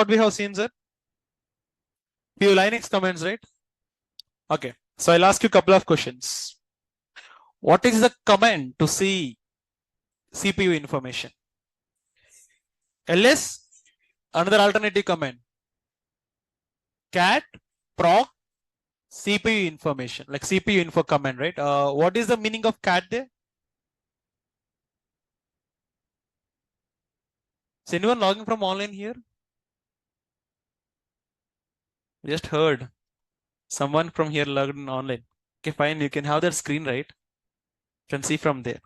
what we have seen, sir? Few Linux commands, right? Okay. So I'll ask you a couple of questions. What is the command to see CPU information? ls, another alternative command. Cat, proc, CPU information, like CPU info command, right? What is the meaning of cat there? Is anyone logging from online here? Just heard someone from here logged in online. Okay, fine. You can have that screen, right? You can see from there.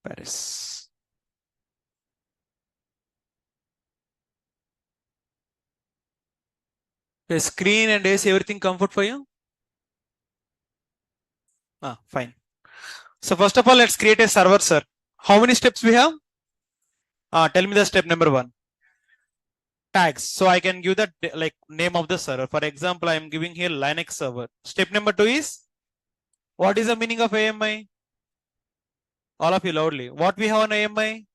Paris. Okay, screen and AC, everything comfort for you? Fine. So first of all, let's create a server, sir. How many steps we have? Tell me the step number 1. Tags. So I can give the like name of the server. For example, I am giving here Linux server. Step number 2 is, what is the meaning of AMI? All of you loudly. What we have on AMI?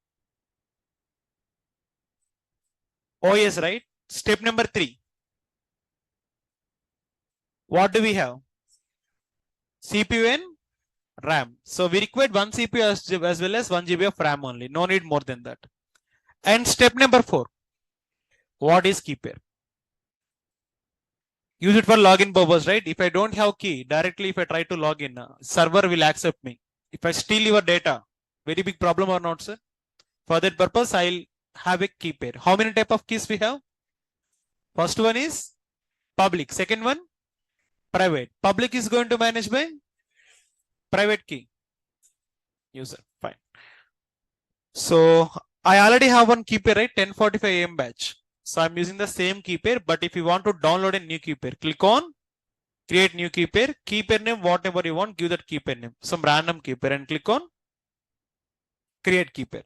OS, right? Step number 3. What do we have? CPU and RAM. So we require 1 CPU as well as 1 GB of RAM only. No need more than that. And step number 4. What is key pair? Use it for login purpose, right? If I don't have key, directly if I try to log in, server will accept me. If I steal your data, very big problem or not, sir? For that purpose, I'll have a key pair. How many type of keys we have? First one is public. Second one, private. Public is going to manage by private key. User, fine. So I already have one key pair, right? 10:45 AM batch. So I'm using the same key pair, but if you want to download a new key pair, click on create new key pair name, whatever you want, give that key pair name, some random key pair, and click on create key pair.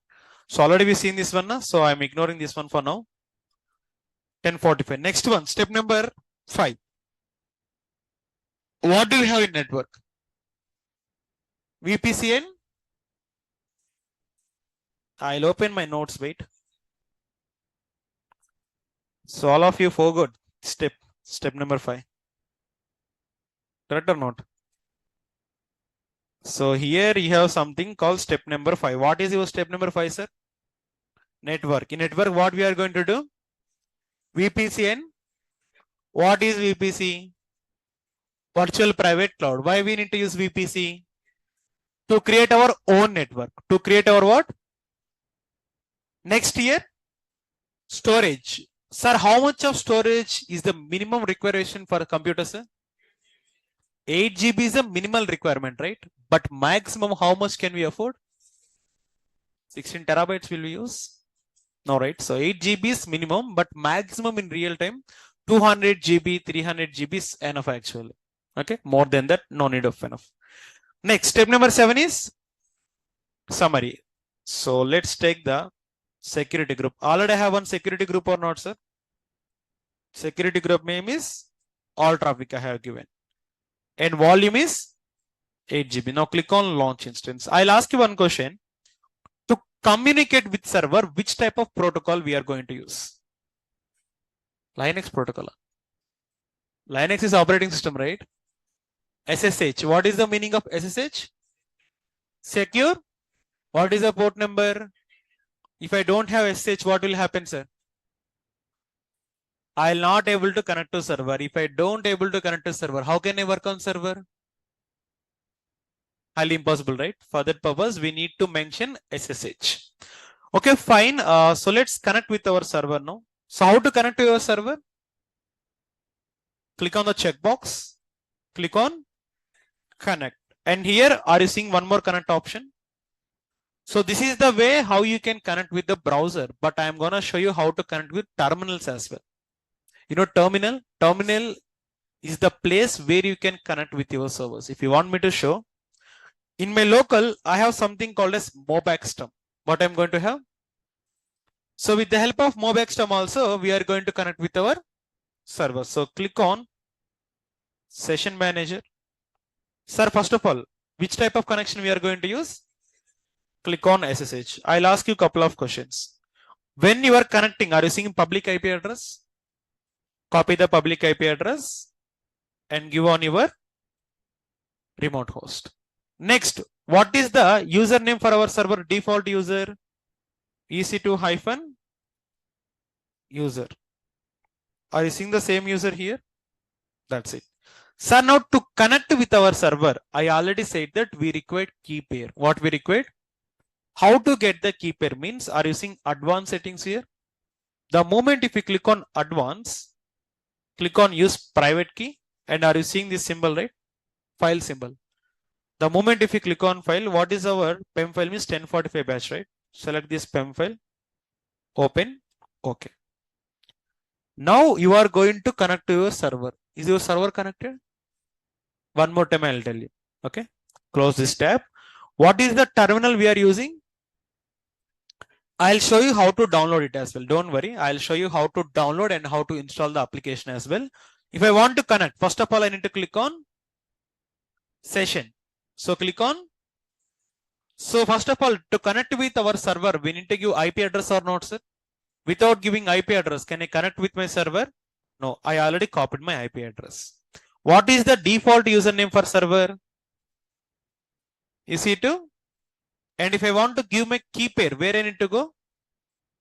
So already we've seen this one, so I'm ignoring this one for now. 10:45. Next one, step number 5. What do we have in network? VPC and I'll open my notes, wait. So all of you forgot step number 5. Correct or not? So here you have something called step number 5. What is your step number 5, sir? Network. In network, what we are going to do? VPC and what is VPC? Virtual private cloud. Why we need to use VPC? To create our own network. To create our what? Next year, storage. Sir, how much of storage is the minimum requirement for a computer, sir? 8 GB is a minimal requirement, right? But maximum, how much can we afford? 16 terabytes will we use? No, right? So 8 GB is minimum, but maximum in real time, 200 GB, 300 GB is enough actually. Okay, more than that, no need of enough. Next, step number 7 is summary. So let's take the security group. Already have one security group or not, sir? Security group name is all traffic I have given. And volume is 8 GB. Now click on launch instance. I'll ask you one question. To communicate with server, which type of protocol we are going to use? Linux protocol. Linux is operating system, right? SSH. What is the meaning of SSH? Secure. What is the port number? If I don't have SSH, what will happen, sir? I'll not able to connect to server. If I don't able to connect to server, how can I work on server? Highly impossible, right? For that purpose, we need to mention SSH. Okay, fine. So let's connect with our server now. So how to connect to your server? Click on the checkbox. Click on connect. And here, are you seeing one more connect option? So this is the way how you can connect with the browser, but I'm going to show you how to connect with terminals as well. You know, terminal is the place where you can connect with your servers. If you want me to show, in my local, I have something called as Mobexterm. What I'm going to have? So with the help of Mobexterm also, we are going to connect with our server. So click on session manager. Sir, first of all, which type of connection we are going to use? Click on SSH. I'll ask you a couple of questions. When you are connecting, are you seeing public IP address? Copy the public IP address and give on your remote host. Next, what is the username for our server? Default user EC2 hyphen user. Are you seeing the same user here? That's it. So now to connect with our server, I already said that we require key pair. What we require? How to get the key pair means, are you seeing advanced settings here? The moment if you click on advanced, click on use private key, and are you seeing this symbol, right? File symbol. The moment if you click on file, what is our PEM file means 1045 batch, right? Select this PEM file, open, okay. Now you are going to connect to your server. Is your server connected? One more time I'll tell you. Okay. Close this tab. What is the terminal we are using? I'll show you how to download it as well. Don't worry. I'll show you how to download and how to install the application as well. If I want to connect, first of all, I need to click on session. So click on. So first of all, to connect with our server, we need to give IP address or not, sir? Without giving IP address, can I connect with my server? No, I already copied my IP address. What is the default username for server? EC2. And if I want to give my key pair, where I need to go?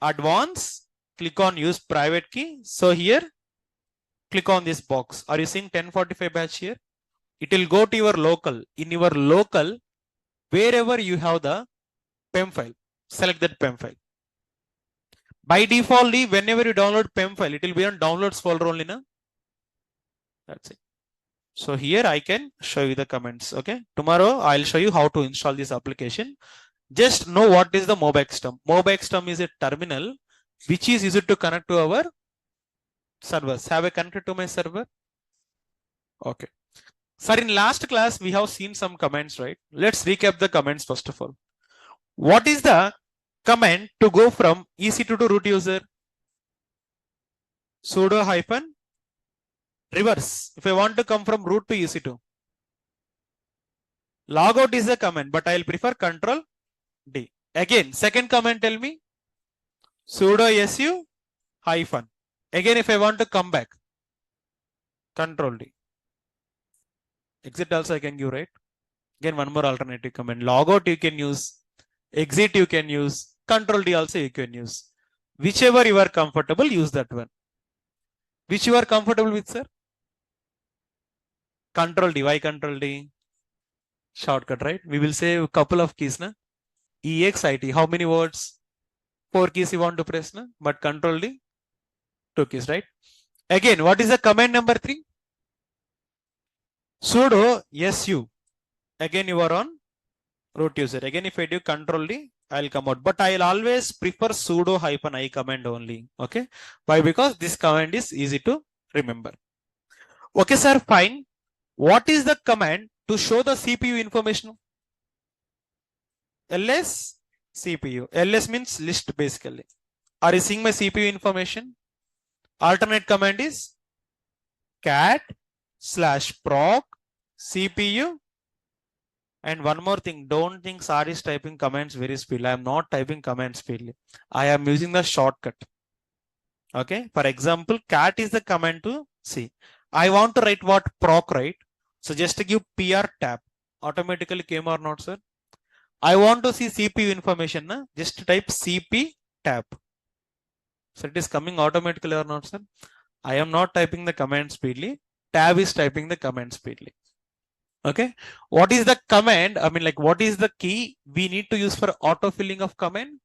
Advanced, click on use private key. So here, click on this box. Are you seeing 1045 batch here? It will go to your local. In your local, wherever you have the PEM file, select that PEM file. By default, whenever you download PEM file, it will be on downloads folder only. Na? That's it. So here I can show you the comments. Okay. Tomorrow I'll show you how to install this application. Just know what is the MobXterm. MobXterm is a terminal which is used to connect to our servers. Have I connected to my server? Okay. Sir, in last class we have seen some comments, right? Let's recap the comments first of all. What is the command to go from EC2 to root user? Sudo hyphen reverse. If I want to come from root to EC2. Logout is the command, but I'll prefer control D. Again, second command tell me sudo su hyphen. Again, if I want to come back, control D. Exit also I can give, right? Again, one more alternative command. Logout you can use, exit you can use, control D also you can use. Whichever you are comfortable, use that one. Which you are comfortable with, sir? Control D. Why control D? Shortcut, right? We will say a couple of keys, na? EXIT. How many words? 4 keys you want to press, na? But control D, 2 keys, right? Again, what is the command number 3? Sudo su. Again, you are on root user. Again, if I do control D, I'll come out. But I'll always prefer sudo hyphen I command only. Okay. Why? Because this command is easy to remember. Okay, sir. Fine. What is the command to show the CPU information? ls CPU. ls means list basically. Are you seeing my CPU information? Alternate command is cat /proc CPU. And one more thing, don't think Sar is typing commands very speedily. I am not typing commands speedily. I am using the shortcut. Okay. For example, cat is the command to see. I want to write what proc, right? So just to give PR tab. Automatically came or not, sir? I want to see CPU information. Na? Just type CP tab. So it is coming automatically or not, sir? I am not typing the command speedily. Tab is typing the command speedily. Okay. What is the command? I mean, like, what is the key we need to use for auto-filling of command?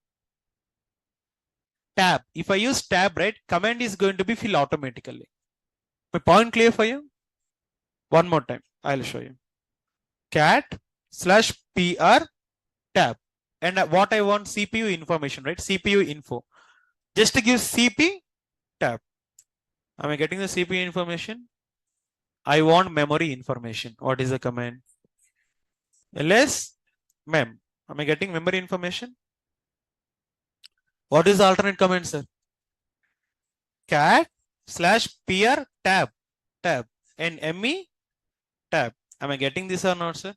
Tab. If I use tab, right, command is going to be filled automatically. My point clear for you? One more time. I'll show you. Cat /PR tab. And what I want, CPU information, right? CPU info. Just to give CP tab. Am I getting the CPU information? I want memory information. What is the command? ls mem. Am I getting memory information? What is the alternate command, sir? Cat /PR tab. And me tab. Am I getting this or not, sir?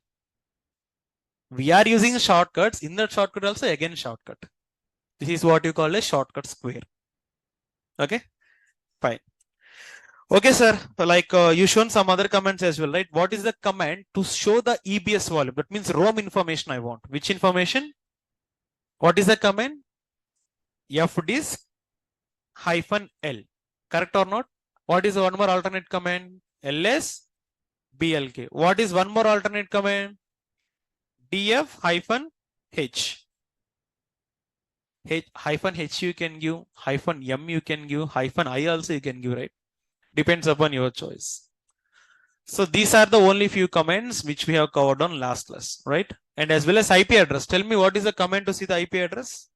We are using shortcuts. In that shortcut also again shortcut. This is what you call a shortcut square. Okay, fine. Okay, sir. Like you shown some other comments as well, right? What is the command to show the EBS volume? That means ROM information I want. Which information? What is the command? fdisk -l. Correct or not? What is one more alternate command? ls blk. What is one more alternate command? df -h. H you can give, -m you can give, -i also you can give, right? Depends upon your choice. So these are the only few commands which we have covered on last class, right? And as well as IP address. Tell me what is the command to see the IP address?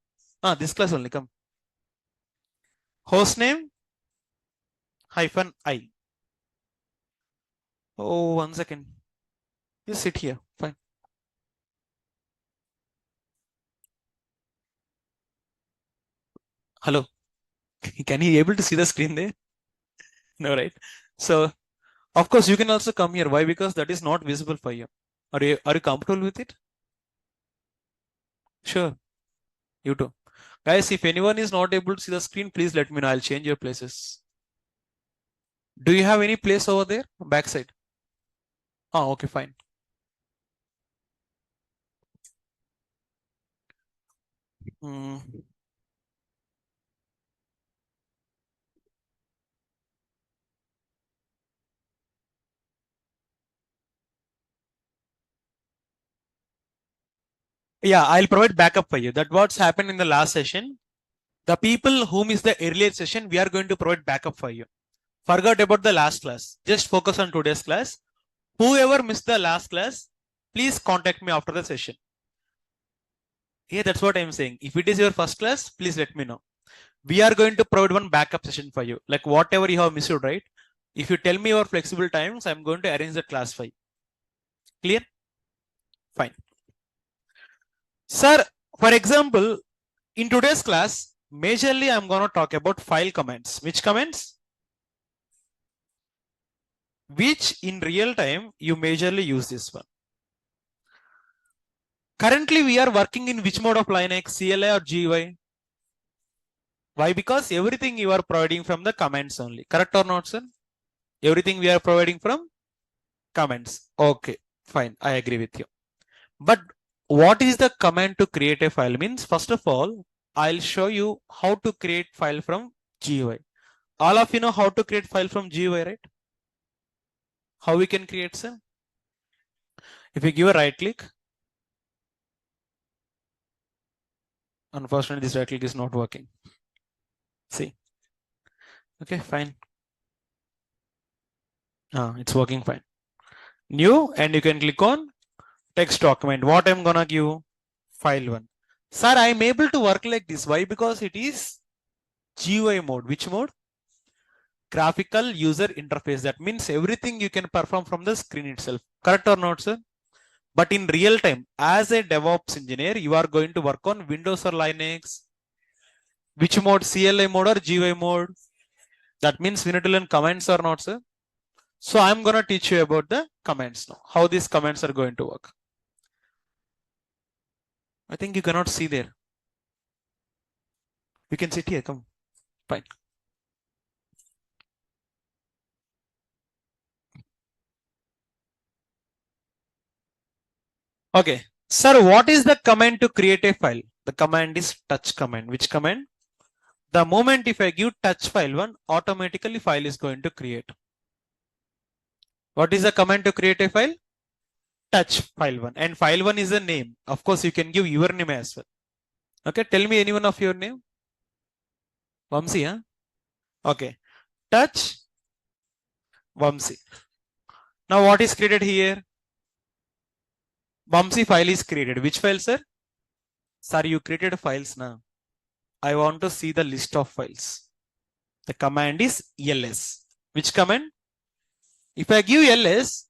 This class only, come. Hostname -i. Oh, 1 second. Just sit here, fine. Hello. Can you able to see the screen there? No, right? So, of course, you can also come here. Why? Because that is not visible for you. Are you comfortable with it? Sure. You too. Guys, if anyone is not able to see the screen, please let me know. I'll change your places. Do you have any place over there? Backside. Okay, fine. Yeah, I'll provide backup for you. That's what's happened in the last session. The people who missed the earlier session, we are going to provide backup for you. Forget about the last class. Just focus on today's class. Whoever missed the last class, please contact me after the session. Yeah, that's what I'm saying. If it is your first class, please let me know. We are going to provide one backup session for you. Like whatever you have missed, right? If you tell me your flexible times, I'm going to arrange the class for you. Clear? Fine. Sir, for example, in today's class, majorly I'm going to talk about file commands. Which commands? Which in real time you majorly use this one. Currently, we are working in which mode of Linux, CLI or GUI? Why? Because everything you are providing from the commands only. Correct or not, sir? Everything we are providing from commands. Okay, fine. I agree with you. But what is the command to create a file? Means, first of all, I'll show you how to create file from GUI. All of you know how to create file from GUI, right? How we can create, sir? If you give a right click, unfortunately, this right click is not working. See? Okay, fine. It's working fine. New, and you can click on text document. What I'm gonna give? File 1. Sir, I'm able to work like this. Why? Because it is GUI mode. Which mode? Graphical user interface. That means everything you can perform from the screen itself. Correct or not, sir? But in real time, as a DevOps engineer, you are going to work on Windows or Linux. Which mode? CLI mode or GUI mode? That means we need to learn commands or not, sir? So I'm going to teach you about the commands now. How these commands are going to work. I think you cannot see there. You can sit here. Come. Fine. Okay. Sir, what is the command to create a file? The command is touch command. Which command? The moment if I give touch file 1, automatically file is going to create. What is the command to create a file? Touch file 1. And file 1 is a name. Of course, you can give your name as well. Okay. Tell me anyone of your name. Vamsi, huh? Okay. Touch Vamsi. Now what is created here? Vamsi file is created. Which file, sir? Sir, you created files now. I want to see the list of files. The command is ls. Which command? If I give ls,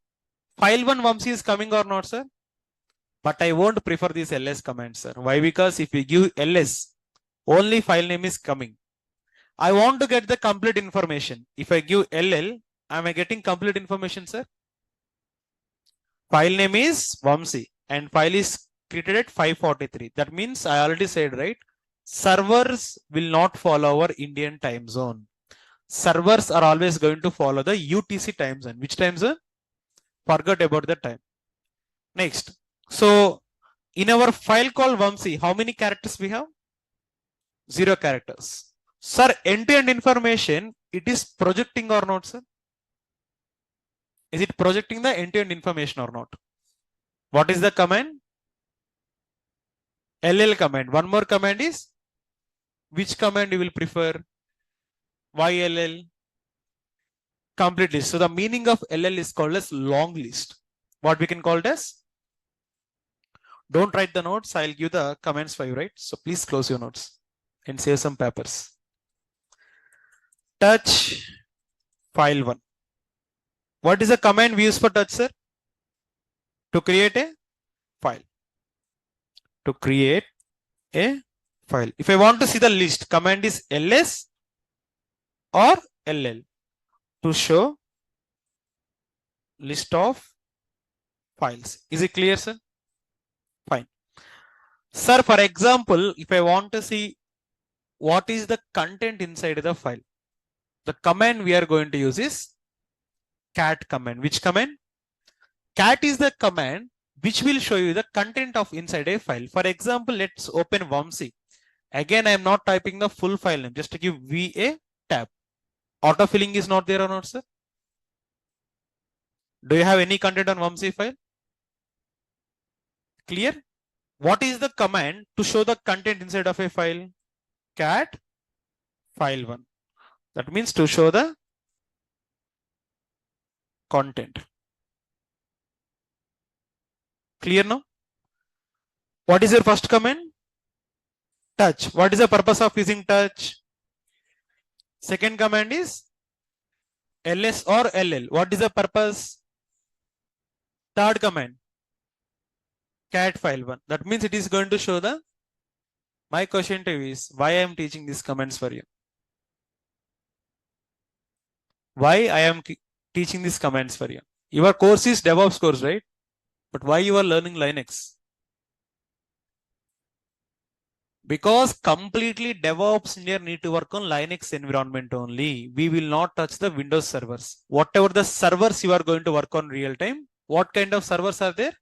file 1 Vamsi is coming or not, sir? But I won't prefer this ls command, sir. Why? Because if we give ls, only file name is coming. I want to get the complete information. If I give ll, am I getting complete information, sir? File name is Vamsi and file is created at 543. That means I already said, right? servers will not follow our Indian time zone. Servers are always going to follow the UTC time zone. Which time zone? Forget about the time. Next. So in our file called Vamsi, how many characters we have? 0 characters. Sir, end-to-end information, it is projecting or not, sir? Is it projecting the end-to-end information or not? What is the command? LL command. One more command is, which command you will prefer? YLL? Complete list. So the meaning of LL is called as long list. What we can call it as? Don't write the notes. I'll give the comments for you, right? So please close your notes and save some papers. Touch file 1. What is the command we use for touch, sir? To create a file. To create a file. If I want to see the list, command is ls or ll to show list of files. Is it clear, sir? Fine. Sir, for example, if I want to see what is the content inside the file, the command we are going to use is cat command. Which command? Cat is the command which will show you the content of inside a file. For example, let's open Vamsi. Again, I am not typing the full file name, just to give VA tab. Autofilling is not there or not, sir? Do you have any content on Vamsi file? Clear? What is the command to show the content inside of a file? Cat file 1. That means to show the content. Clear now? What is your first command? Touch. What is the purpose of using touch? Second command is ls or ll. What is the purpose? Third command, cat file 1. That means it is going to show the. My question to you is, why I am teaching these commands for you? Why I am teaching these commands for you? Your course is Devops course, right? But why you are learning Linux? Because completely DevOps engineer need to work on Linux environment only. We will not touch the Windows servers. Whatever the servers you are going to work on real time, what kind of servers are there?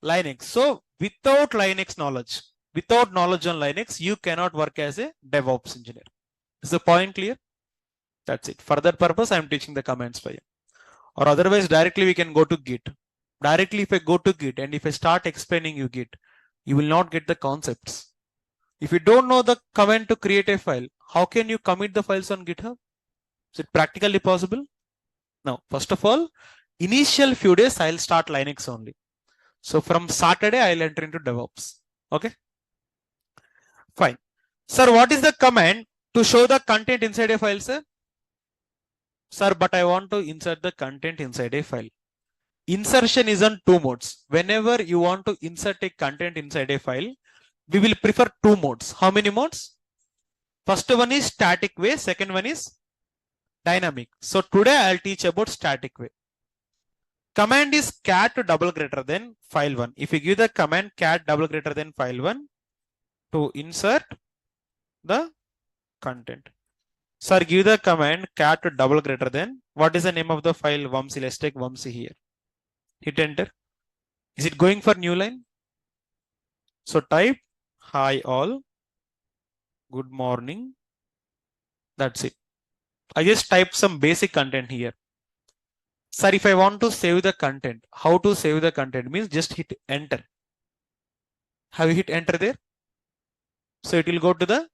Linux. So without Linux knowledge, without knowledge on Linux, you cannot work as a DevOps engineer. Is the point clear? That's it. For that purpose, I am teaching the commands for you. Or otherwise, directly we can go to Git. Directly if I go to Git and if I start explaining you Git, you will not get the concepts. If you don't know the command to create a file, how can you commit the files on GitHub? Is it practically possible? No. First of all, initial few days, I'll start Linux only. So from Saturday, I'll enter into DevOps. Okay. Fine. Sir, what is the command to show the content inside a file, sir? Sir, but I want to insert the content inside a file. Insertion is on 2 modes. Whenever you want to insert a content inside a file, we will prefer 2 modes. How many modes? First one is static way. Second one is dynamic. So today I'll teach about static way. Command is cat double greater than file 1. If you give the command cat double greater than file 1 to insert the content. Sir, give the command cat double greater than. What is the name of the file? Vamsi. Let's take Vamsi here. Hit enter. Is it going for new line? So type hi all. Good morning. That's it. I just type some basic content here. Sir, if I want to save the content, how to save the content means just hit enter. Have you hit enter there? So it will go to the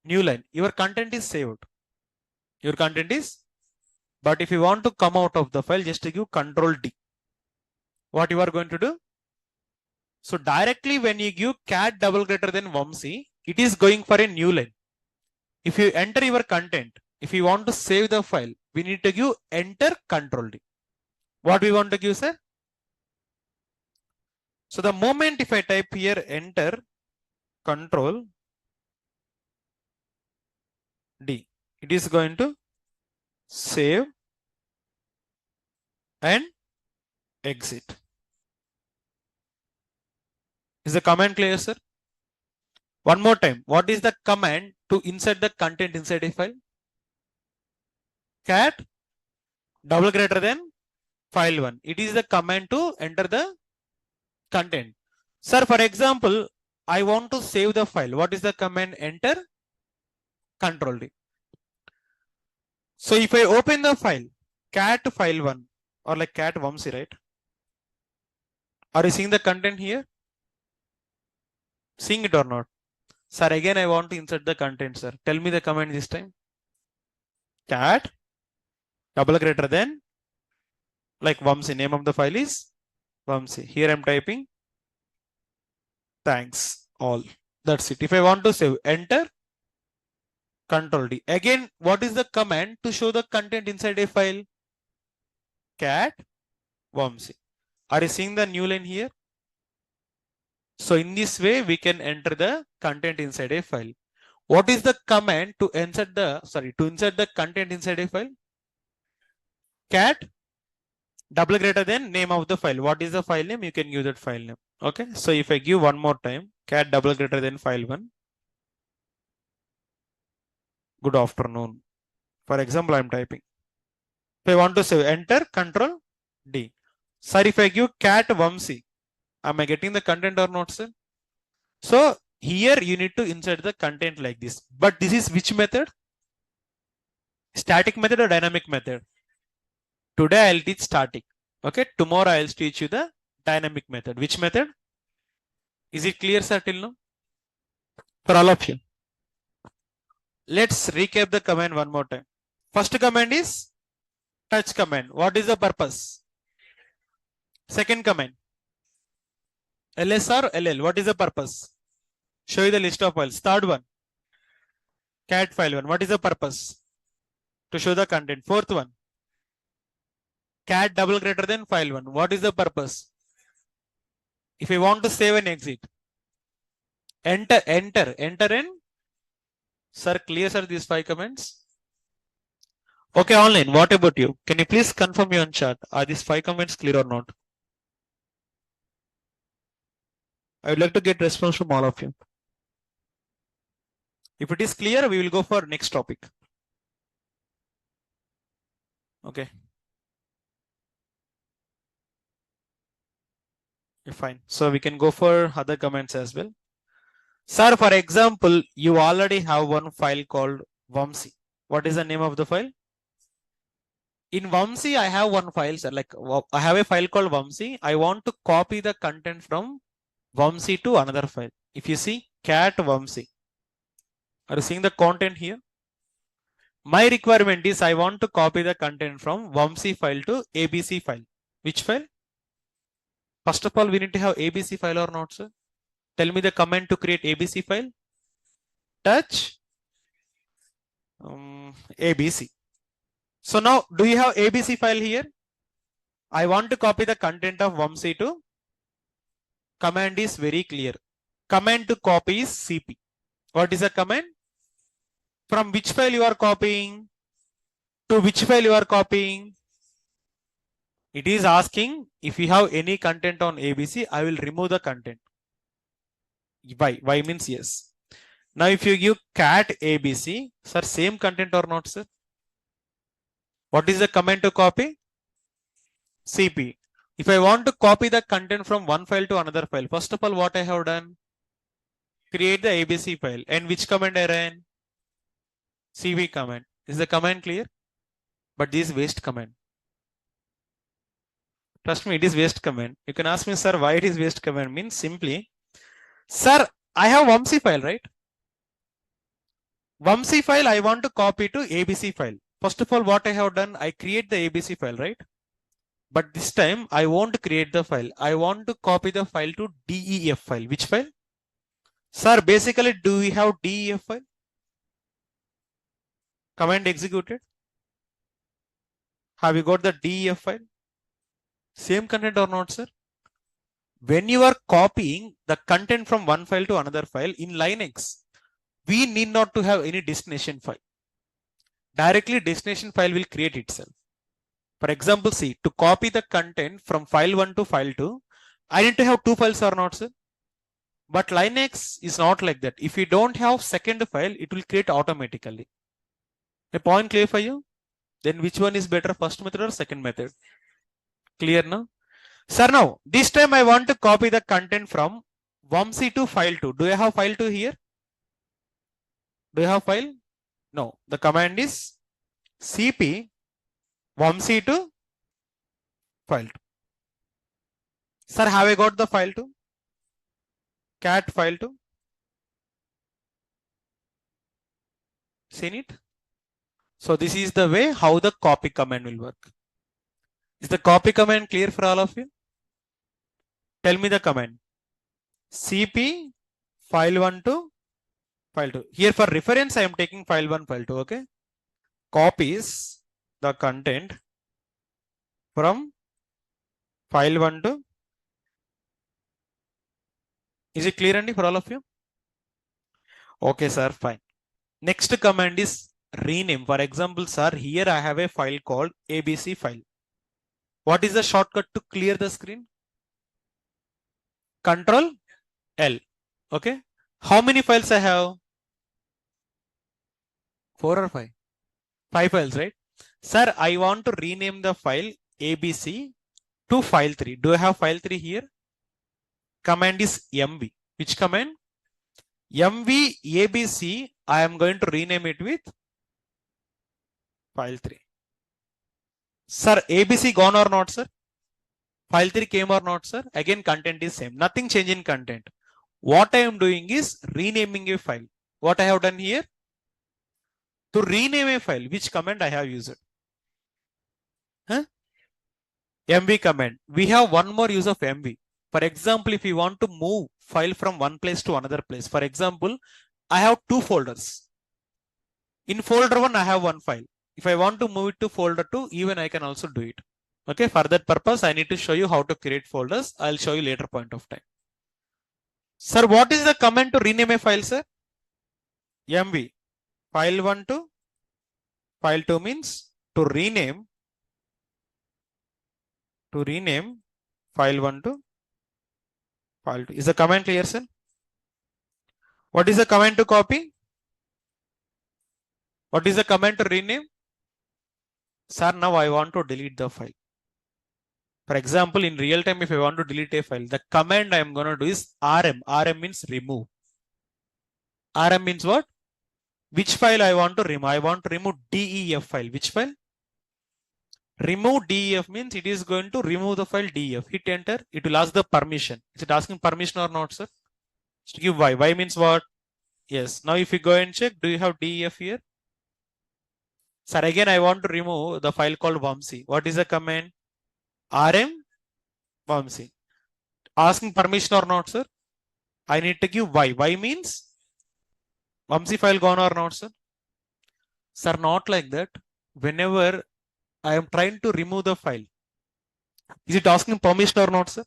new line. Your content is saved. Your content is. But if you want to come out of the file, just give Control D. What you are going to do? So directly when you give cat double greater than Vamsi, it is going for a new line. If you enter your content, if you want to save the file, we need to give enter Control D. What we want to give, sir? So the moment if I type here enter Control D, it is going to save and exit. Is the command clear, sir? One more time. What is the command to insert the content inside a file? Cat double greater than file 1. It is the command to enter the content. Sir, for example, I want to save the file. What is the command? Enter control D. So if I open the file, cat file 1 or like cat Vamsi, right? Are you seeing the content here? Seeing it or not? Sir, again, I want to insert the content, sir. Tell me the command this time. Cat double greater than like Vamsi. Name of the file is Vamsi. Here I'm typing thanks all. That's it. If I want to save, enter control D. Again, what is the command to show the content inside a file? Cat Vamsi. Are you seeing the new line here? So in this way, we can enter the content inside a file. What is the command to insert the content inside a file? Cat double greater than name of the file. What is the file name? You can use that file name. Okay. So if I give one more time, cat double greater than file 1. Good afternoon. For example, I'm typing. If I want to save, enter control D. Sir, if I give cat Vamsi, am I getting the content or not, sir? So here you need to insert the content like this. But this is which method? Static method or dynamic method? Today I'll teach static. Okay. Tomorrow I'll teach you the dynamic method. Which method? Is it clear, sir, till now? For all of you. Let's recap the command one more time. First command is touch command. What is the purpose? Second command. LS or LL. What is the purpose? Show you the list of files. Third one. Cat file 1. What is the purpose? To show the content. Fourth one. Cat double greater than file 1. What is the purpose? If I want to save and exit. Enter in. Sir, clear, sir, these 5 comments? Okay, online. What about you? Can you please confirm me on chat? Are these 5 comments clear or not? I would like to get response from all of you. If it is clear, we will go for next topic. Okay. Fine. So we can go for other comments as well. Sir, for example, you already have one file called Vamsi. What is the name of the file? In Vamsi, I have one file, sir. Like I have a file called Vamsi. I want to copy the content from Vamsi to another file. If you see cat Vamsi, are you seeing the content here? My requirement is I want to copy the content from Vamsi file to ABC file. Which file? First of all, we need to have ABC file or not, sir? Tell me the command to create ABC file. Touch ABC. So now, do you have ABC file here? I want to copy the content of Vamsi to. Command is very clear. Command to copy is CP. What is the command? From which file you are copying? To which file you are copying? It is asking if you have any content on ABC, I will remove the content. Why? Why means yes. Now if you give cat ABC, sir, same content or not, sir? What is the command to copy? CP. If I want to copy the content from one file to another file, first of all, what I have done? Create the ABC file. And which command I ran? CV command. Is the command clear? But this is waste command. Trust me, it is waste command. You can ask me, sir, why it is waste command? Means simply, sir, I have Vamsi file, right? Vamsi file, I want to copy to ABC file. First of all, what I have done, I create the ABC file, right? But this time, I won't create the file. I want to copy the file to DEF file. Which file? Sir, basically, do we have DEF file? Command executed. Have you got the DEF file? Same content or not, sir? When you are copying the content from one file to another file in Linux, we need not to have any destination file. Directly destination file will create itself. For example, see, to copy the content from file 1 to file 2, I need to have 2 files or not, sir? But Linux is not like that. If you don't have second file, it will create automatically. A point clear for you? Then which one is better, first method or second method? Clear now? Sir, now this time I want to copy the content from Vamsi to file 2. Do you have file 2 here? Do you have file? No. The command is cp Vamsi to file 2. Sir, have I got the file 2? Cat file 2. Seen it? So this is the way how the copy command will work. Is the copy command clear for all of you? Tell me the command. Cp file 1 to file 2. Here for reference, I am taking file 1, file 2. Okay. Copies the content from file 1 to. Is it clear, Andy, for all of you? Okay, sir. Fine. Next command is rename. For example, sir, here I have a file called ABC file. What is the shortcut to clear the screen? Control L. Okay. How many files I have? 4 or 5? 5 files, right? Sir, I want to rename the file ABC to file 3. Do I have file 3 here? Command is mv. Which command? mv ABC. I am going to rename it with file 3. Sir, ABC gone or not, sir? File 3 came or not, sir? Again, content is same. Nothing change in content. What I am doing is renaming a file. What I have done here? To rename a file, which command I have used? Huh? mv command. We have one more use of mv. For example, if you want to move file from one place to another place, for example, I have 2 folders. In folder 1, I have 1 file. If I want to move it to folder 2, even I can also do it. Okay, for that purpose, I need to show you how to create folders. I'll show you later point of time. Sir, what is the command to rename a file, sir? mv. File 1 to file 2 means to rename file 1 to file 2. Is the command clear, sir? What is the command to copy? What is the command to rename? Sir, now I want to delete the file. For example, in real time, if I want to delete a file, the command I am going to do is rm. Rm means remove. Rm means what? Which file I want to remove? I want to remove DEF file. Which file? Remove DEF means it is going to remove the file DEF. Hit enter. It will ask the permission. Is it asking permission or not, sir? Just give Y. Y means what? Yes. Now if you go and check, do you have DEF here? Sir, again, I want to remove the file called Vamsi. What is the command? RM Vamsi. Asking permission or not, sir? I need to give Y. Y means Vamsi file gone or not, sir? Sir, not like that. Whenever I am trying to remove the file, is it asking permission or not, sir?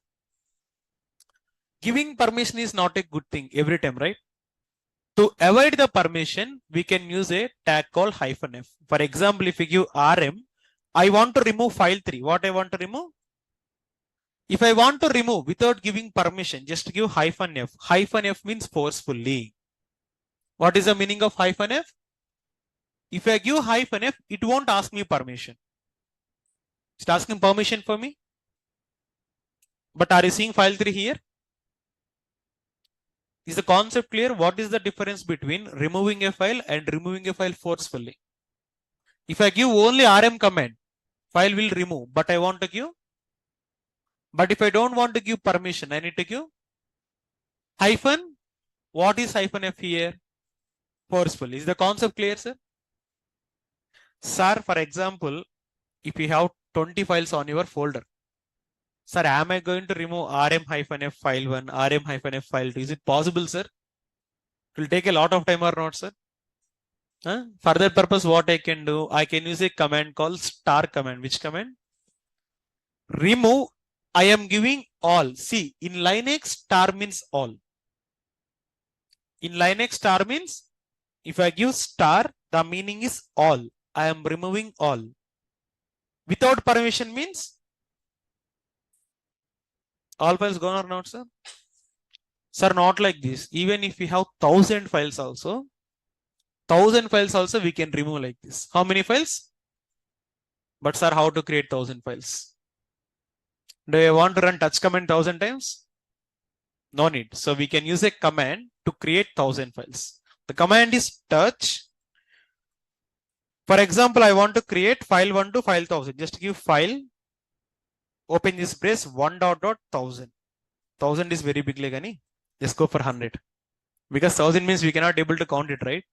Giving permission is not a good thing every time, right? To avoid the permission, we can use a tag called -f. For example, if we give rm, I want to remove file 3. What I want to remove? If I want to remove without giving permission, just give -f. -f means forcefully. What is the meaning of -f? If I give -f, it won't ask me permission. It's asking permission for me. But are you seeing file 3 here? Is the concept clear? What is the difference between removing a file and removing a file forcefully? If I give only rm command, file will remove, but I want to give. But if I don't want to give permission, I need to give hyphen. What is -f here? Forcefully. Is the concept clear, sir? Sir, for example, if you have 20 files on your folder, sir, am I going to remove rm-f file 1, rm-f file 2? Is it possible, sir? It will take a lot of time or not, sir? For that purpose, what I can do, I can use a command called star command. Which command? Remove. I am giving all. See, in Linux, star means all. In Linux, star means if I give star, the meaning is all. I am removing all. Without permission means all files gone or not, sir? Sir, not like this. Even if we have 1000 files also, we can remove like this. How many files? But sir, how to create 1000 files? Do you want to run touch command 1000 times? No need. So we can use a command to create 1000 files. The command is touch. For example, I want to create file 1 to file 1000. Just give file, open this brace 1.1000. 1000 is very big like any. Just go for 100. Because 1000 means we cannot able to count it, right?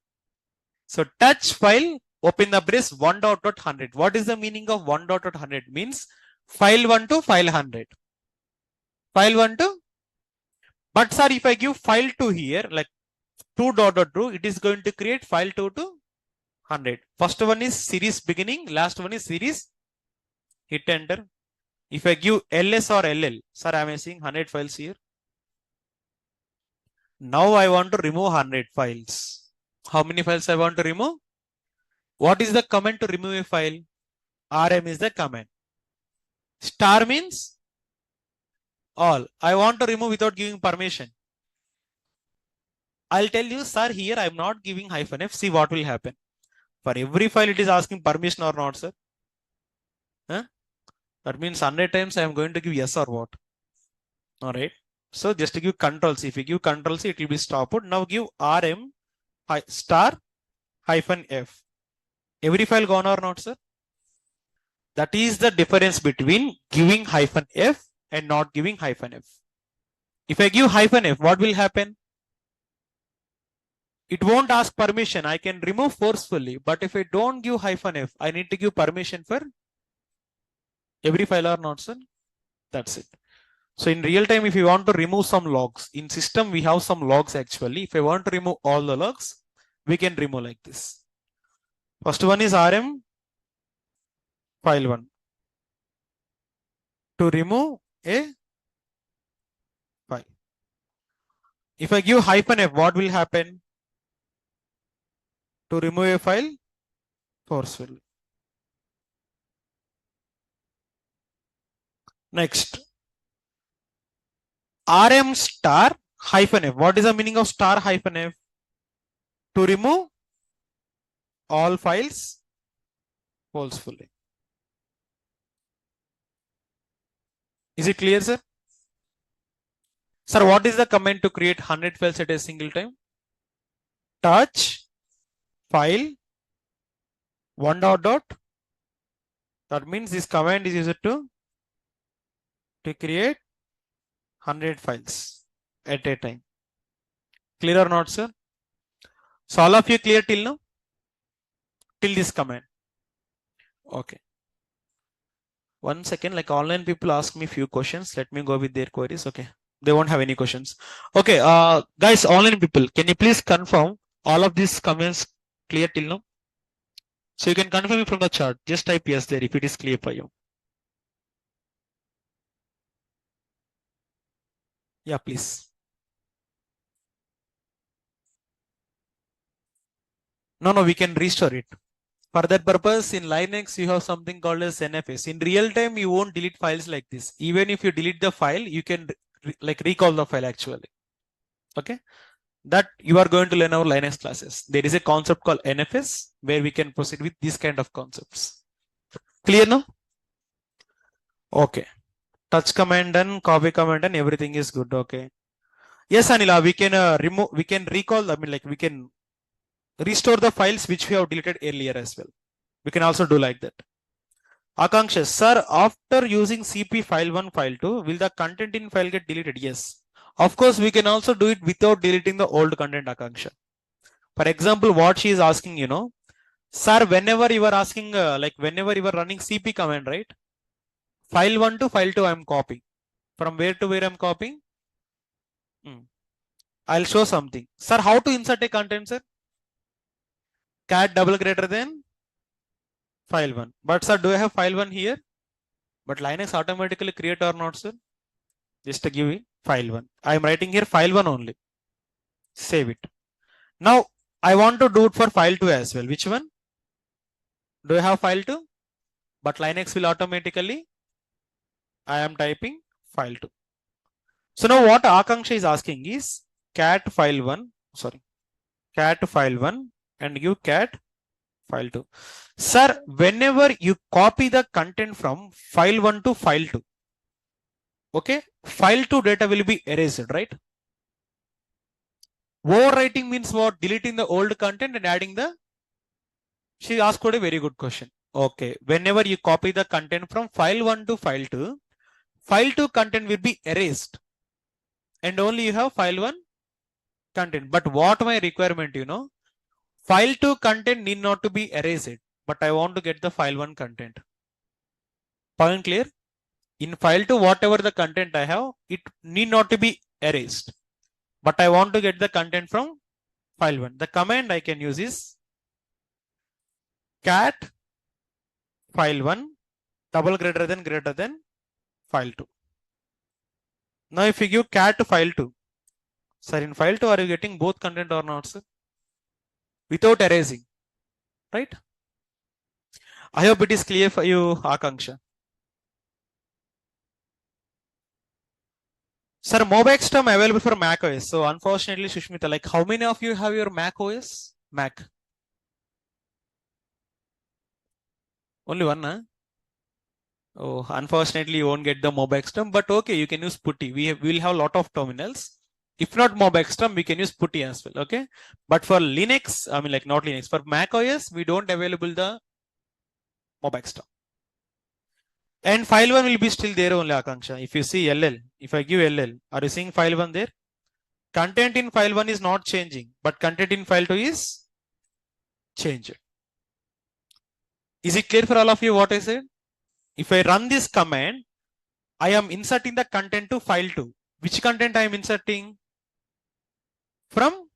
So touch file, open the brace 1.100. What is the meaning of 1.100? Means file 1 to file 100. File 1 to. But sir, if I give file 2 here, like 2.2, it is going to create file 2 to 100. First one is series beginning, last one is series. Hit enter. If I give ls or ll, sir, I am seeing 100 files here. Now I want to remove 100 files. How many files I want to remove? What is the command to remove a file? rm is the command. Star means all. I want to remove without giving permission. I'll tell you, sir, here I am not giving -f. See what will happen. For every file, it is asking permission or not, sir. Huh? That means 100 times I am going to give yes or what. All right. So just to give controls. If you give controls, it will be stopped. Now give rm star -f. Every file gone or not, sir? That is the difference between giving -f and not giving -f. If I give -f, what will happen? It won't ask permission. I can remove forcefully. But if I don't give -f, I need to give permission for every file or not, sir? That's it. So in real time, if you want to remove some logs, in system we have some logs actually. If I want to remove all the logs, we can remove like this. First one is rm file 1. To remove a file. If I give -f, what will happen? To remove a file forcefully. Next. rm star -f. What is the meaning of star -f? To remove all files forcefully. Is it clear, sir? Sir, what is the command to create 100 files at a single time? Touch file 1.. That means this command is used to create 100 files at a time. Clear or not, sir? So all of you clear till now? Till this command. Okay. 1 second, like online people ask me few questions. Let me go with their queries. Okay. They won't have any questions. Okay. Guys, online people, can you please confirm all of these comments clear till now? So you can confirm it from the chat. Just type yes there if it is clear for you. Yeah, please. No, we can restore it. For that purpose, in Linux, you have something called as NFS. In real time, you won't delete files like this. Even if you delete the file, you can recall the file actually. Okay. That you are going to learn our Linux classes. There is a concept called NFS where we can proceed with these kind of concepts. Clear now? Okay. Touch command and copy command and everything is good. Okay. Yes, Anila, we can remove, we can recall, we can restore the files which we have deleted earlier as well. We can also do like that. Akanksha, sir, after using CP file 1, file 2, will the content in file get deleted? Yes. Of course, we can also do it without deleting the old content, Akanksha. For example, what she is asking, sir, whenever you are asking, whenever you are running CP command, right? File 1 to file 2, I am copying. From where to where I am copying? I'll show something. Sir, how to insert a content, sir? Cat double greater than file 1. But sir, do I have file 1 here? But Linux automatically create or not, sir? Just to give me file 1. I am writing here file 1 only. Save it. Now, I want to do it for file 2 as well. Which one? Do I have file 2? But Linux will automatically, I am typing file 2. So now what Akanksha is asking is cat file1, sorry, cat file1 and give cat file2. Sir, whenever you copy the content from file1 to file2, okay, file2 data will be erased, right? Overwriting means what? Deleting the old content and adding the. She asked a very good question. Okay, whenever you copy the content from file1 to file2, file2 content will be erased and only you have file1 content. But what my requirement, you know, file2 content need not to be erased, but I want to get the file1 content. Point clear? In file2, whatever the content I have, it need not to be erased, but I want to get the content from file1. The command I can use is cat file1 double greater than file2. Now if you give cat file2, sir, in file2 are you getting both content or not, sir? Without erasing, right? I hope it is clear for you, Akanksha. Sir, Mobexterm available for Mac OS. So unfortunately, Sushmita, like how many of you have your Mac OS? Mac. Only one, huh? Oh, unfortunately, you won't get the Mobexterm, but okay, you can use Putty. We will have a lot of terminals. If not Mobexterm, we can use Putty as well, okay? But for Linux, I mean like not Linux, for Mac OS, we don't available the Mobexterm. And file1 will be still there only, Akanksha. If you see LL, if I give LL, are you seeing file1 there? Content in file1 is not changing, but content in file2 is changed. Is it clear for all of you what I said? If I run this command, I am inserting the content to file2. Which content I am inserting? From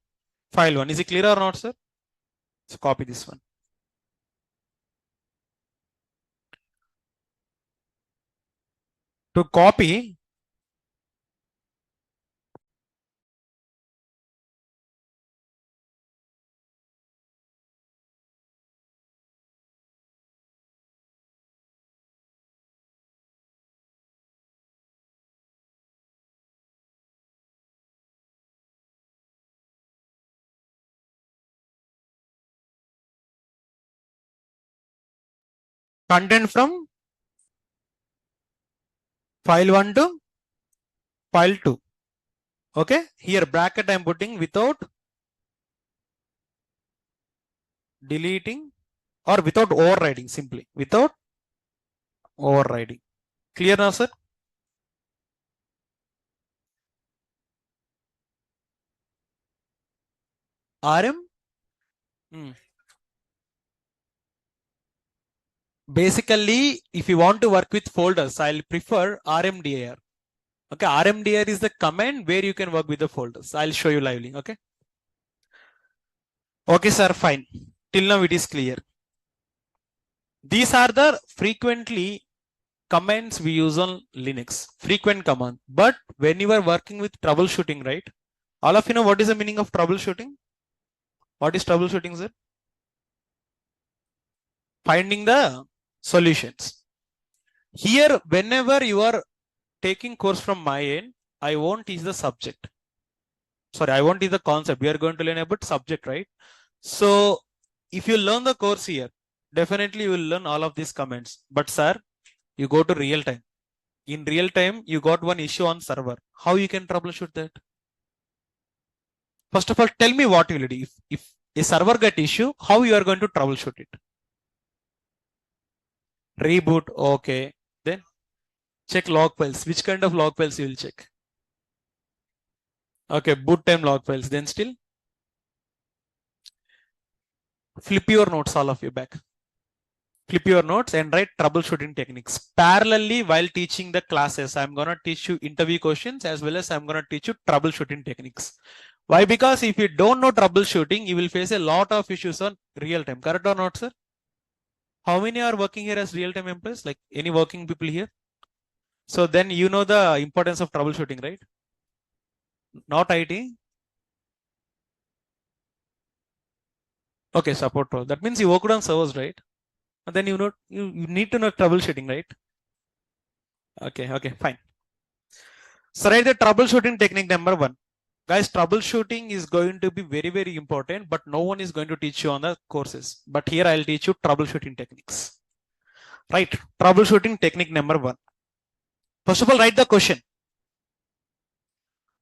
file1. Is it clear or not, sir? So copy this one. To copy, content from file1 to file2. Okay, here bracket I am putting without deleting or without overriding, simply without overriding. Clear now, sir? RM? Basically, if you want to work with folders, I'll prefer RMDIR. Okay, RMDIR is the command where you can work with the folders. I'll show you lively. Okay. Okay, sir, fine. Till now it is clear. These are the frequently commands we use on Linux. Frequent command. But when you are working with troubleshooting, right? All of you know what is the meaning of troubleshooting? What is troubleshooting, sir? Finding the solutions. Here, whenever you are taking course from my end, I won't teach the subject. Sorry, I won't teach the concept. We are going to learn about subject, right? So if you learn the course here, definitely you will learn all of these comments. But sir, you go to real time. In real time, you got one issue on server. How you can troubleshoot that? First of all, tell me what you will do. If a server get issue, how you are going to troubleshoot it? Reboot, okay. Then check log files. Which kind of log files you will check? Okay, boot time log files. Then still flip your notes, all of you back. Flip your notes and write troubleshooting techniques. Parallelly, while teaching the classes, I'm going to teach you interview questions as well as I'm going to teach you troubleshooting techniques. Why? Because if you don't know troubleshooting, you will face a lot of issues on real time. Correct or not, sir? How many are working here as real time employees? Like any working people here? So then you know the importance of troubleshooting, right? Not IT. Okay, support role. That means you worked on servers, right? And then you know you need to know troubleshooting, right? Okay, fine. So write the troubleshooting technique number 1. Guys, troubleshooting is going to be very, very important, but no one is going to teach you on the courses. But here I'll teach you troubleshooting techniques. Right, troubleshooting technique number 1. First of all, write the question.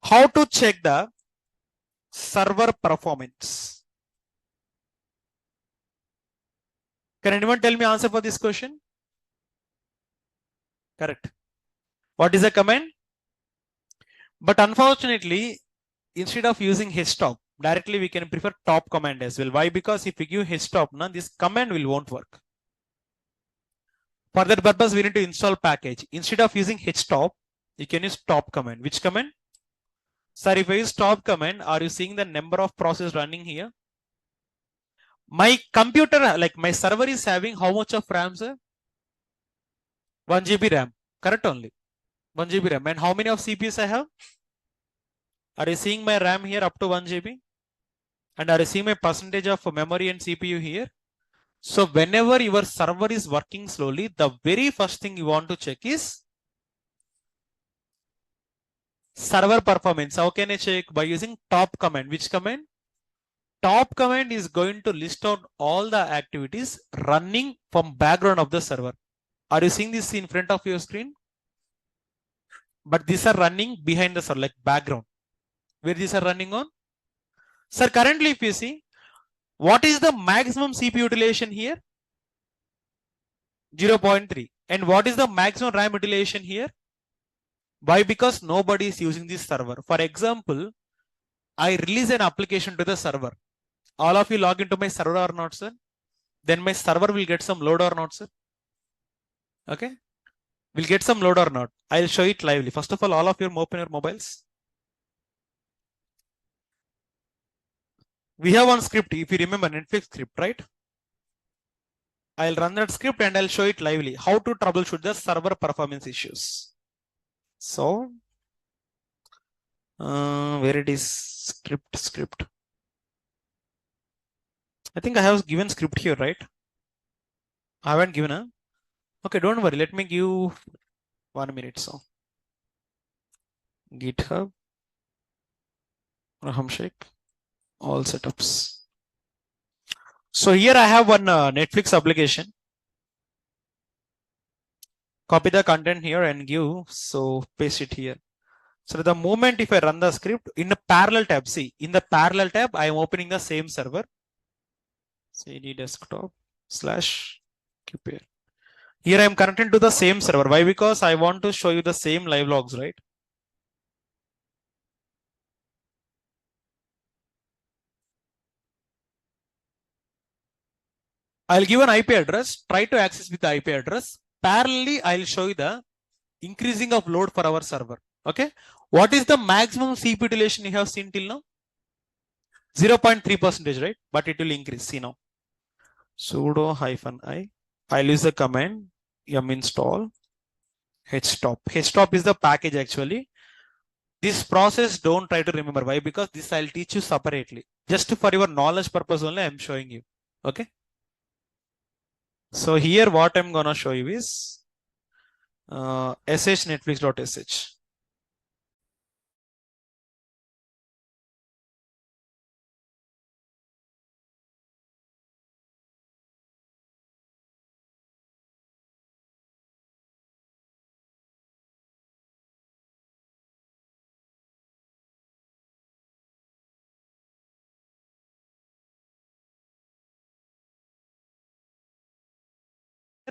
How to check the server performance? Can anyone tell me answer for this question? Correct. What is the command? But unfortunately, instead of using stop, directly we can prefer top command as well. Why? Because if we give stop, this command won't work. For that purpose, we need to install package. Instead of using stop, you can use top command. Which command? Sir, if I use top command, are you seeing the number of process running here? My computer, like my server is having how much of RAM, sir? 1 GB RAM. Correct only. 1 GB RAM. And how many of CPUs I have? Are you seeing my RAM here up to 1 GB? And are you seeing my percentage of memory and CPU here? So whenever your server is working slowly, the very first thing you want to check is server performance. How can I check? By using top command. Which command? Top command is going to list out all the activities running from background of the server. Are you seeing this in front of your screen? But these are running behind the server, like background. Where these are running on? Sir, currently if you see, what is the maximum CPU utilization here? 0.3. And what is the maximum RAM utilization here? Why? Because nobody is using this server. For example, I release an application to the server. All of you log into my server or not, sir? Then my server will get some load or not, sir? Okay. Will get some load or not? I'll show it lively. First of all of you open your mobiles. We have one script, if you remember, Netflix script, right? I'll run that script and I'll show it lively. How to troubleshoot the server performance issues. So, where it is script. I think I have given script here, right? I haven't given a. Okay, don't worry. Let me give 1 minute. So, GitHub, Raham Sheikh, all setups. So here I have one Netflix application. Copy the content here and give. So paste it here. So the moment if I run the script in the parallel tab, see in the parallel tab, I am opening the same server. CD desktop /QPR. Here I am connected to the same server. Why? Because I want to show you the same live logs, right? I'll give an IP address. Try to access with the IP address. Parallelly, I'll show you the increasing of load for our server. Okay. What is the maximum CPU utilization you have seen till now? 0.3%, right? But it will increase. See now. Sudo -i. I'll use the command yum install htop. Htop is the package actually. This process don't try to remember. Why? Because this I'll teach you separately. Just for your knowledge purpose only I'm showing you. Okay. So here what I'm gonna show you is sh netflix.sh.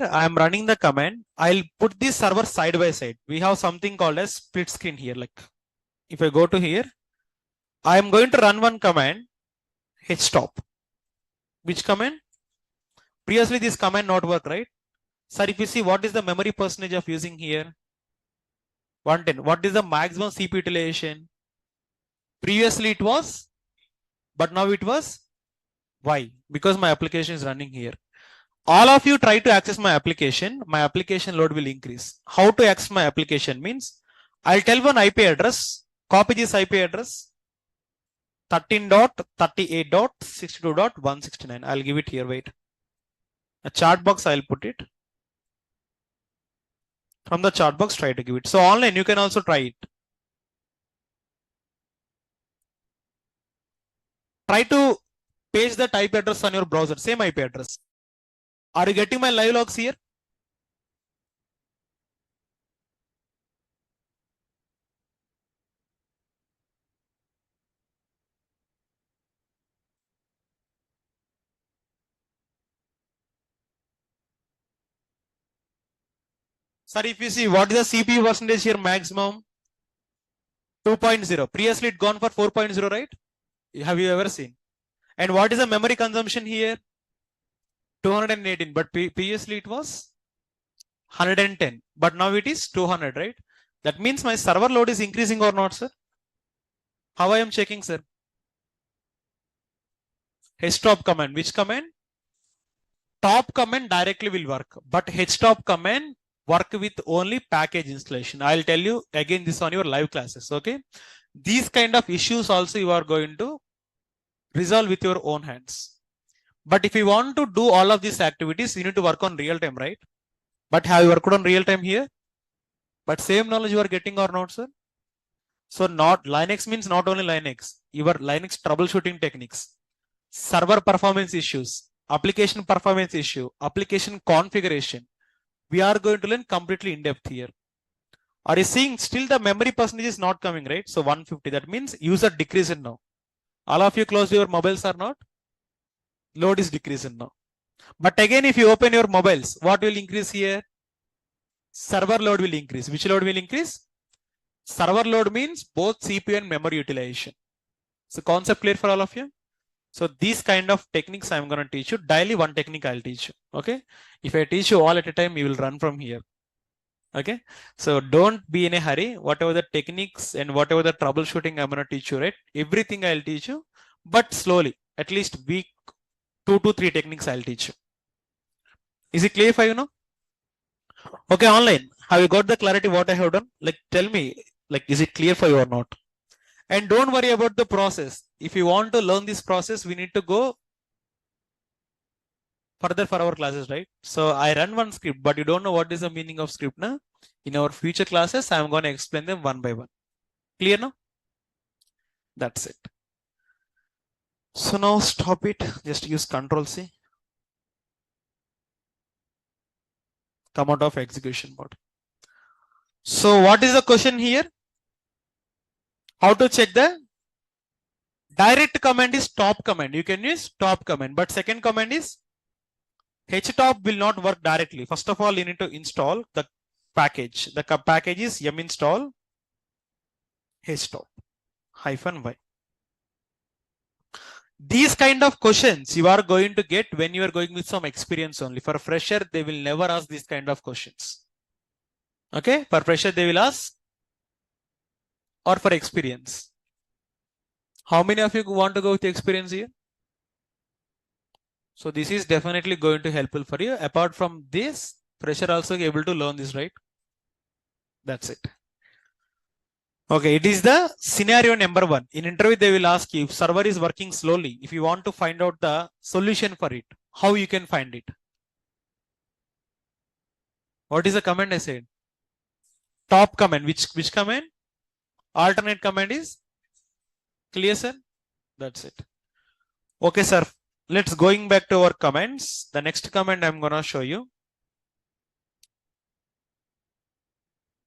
I'm running the command. I'll put this server side by side. We have something called as split screen here. Like if I go to here, I'm going to run one command htop. Which command? Previously this command not work, right? Sir, if you see what is the memory percentage of using here? 110. What is the maximum CPU utilization? Previously it was, but now it was. Why? Because my application is running here. All of you try to access my application load will increase. How to access my application means I'll tell one IP address, copy this IP address 13.38.62.169. I'll give it here. Wait. A chat box I'll put it. From the chat box, try to give it. So online you can also try it. Try to paste the IP address on your browser, same IP address. Are you getting my live logs here? Sir, if you see what is the CPU percentage here maximum? 2.0. Previously it gone for 4.0, right? Have you ever seen? And what is the memory consumption here? 218, but previously it was 110, but now it is 200, right? That means my server load is increasing or not, sir? How I am checking, sir? Htop command. Which command? Top command directly will work, but htop command work with only package installation. I'll tell you again this on your live classes. Okay, these kind of issues also you are going to resolve with your own hands. But if you want to do all of these activities, you need to work on real time, right? But have you worked on real time here? But same knowledge you are getting or not, sir? So not Linux means not only Linux, your Linux troubleshooting techniques, server performance issues, application performance issue, application configuration. We are going to learn completely in depth here. Are you seeing still the memory percentage is not coming, right? So 150, that means user decreasing now. All of you closed your mobiles or not? Load is decreasing now. But again, if you open your mobiles, what will increase here? Server load will increase. Which load will increase? Server load means both CPU and memory utilization. So concept clear for all of you? So these kind of techniques I'm going to teach you. Daily one technique I'll teach you. Okay. If I teach you all at a time, you will run from here. Okay. So don't be in a hurry. Whatever the techniques and whatever the troubleshooting I'm going to teach you, right? Everything I'll teach you, but slowly, at least week 2 to 3 techniques I'll teach you. Is it clear for you now? Okay, online. Have you got the clarity what I have done? Like, tell me, like, is it clear for you or not? And don't worry about the process. If you want to learn this process, we need to go further for our classes, right? So I run one script, but you don't know what is the meaning of script now. In our future classes, I'm going to explain them one by one. Clear now? That's it. So now stop it. Just use Control C. Come out of execution mode. So what is the question here? How to check the direct command is top command. You can use top command, but second command is htop will not work directly. First of all, you need to install the package. The package is yum install htop -y. These kind of questions you are going to get when you are going with some experience only. For fresher, they will never ask these kind of questions. Okay, for fresher they will ask, or for experience. How many of you want to go with experience here? So this is definitely going to helpful for you. Apart from this, fresher also able to learn this, right? That's it. Okay, it is the scenario number 1. In interview, they will ask you if server is working slowly. If you want to find out the solution for it, how you can find it? What is the command I said? Top command. Which command? Alternate command is clear, sir? That's it. Okay, sir. Let's going back to our commands. The next command I'm gonna show you.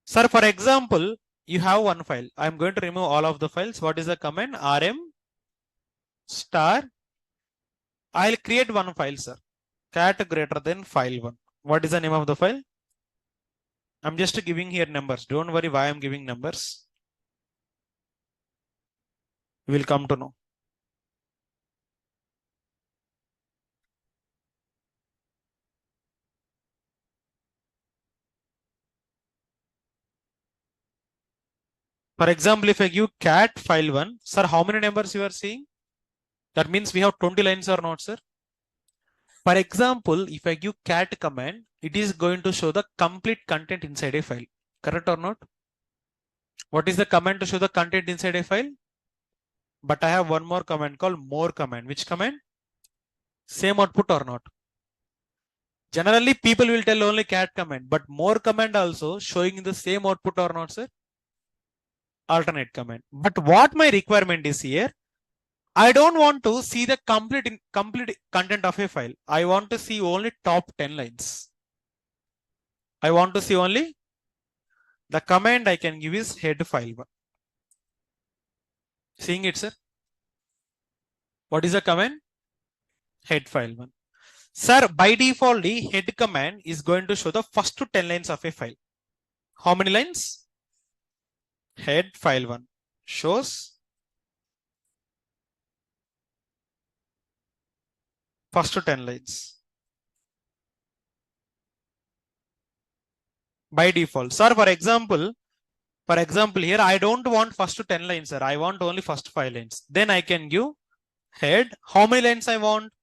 Sir, for example, you have one file. I'm going to remove all of the files. What is the command? rm star. I'll create one file, sir. Cat greater than file1. What is the name of the file? I'm just giving here numbers. Don't worry why I'm giving numbers. You will come to know. For example, if I give cat file1, sir, how many numbers you are seeing? That means we have 20 lines or not, sir? For example, if I give cat command, it is going to show the complete content inside a file. Correct or not? What is the command to show the content inside a file? But I have one more command called more command. Which command? Same output or not? Generally, people will tell only cat command, but more command also showing the same output or not, sir? Alternate command. But what my requirement is here, I don't want to see the complete content of a file. I want to see only top 10 lines. I want to see only the command I can give is head file 1. Seeing it, sir? What is the command? Head file 1. Sir, by default, the head command is going to show the first 10 lines of a file. How many lines? Head file 1 shows first 10 lines. By default. Sir, for example, here, I don't want first 10 lines, sir. I want only first 5 lines. Then I can give head. How many lines I want?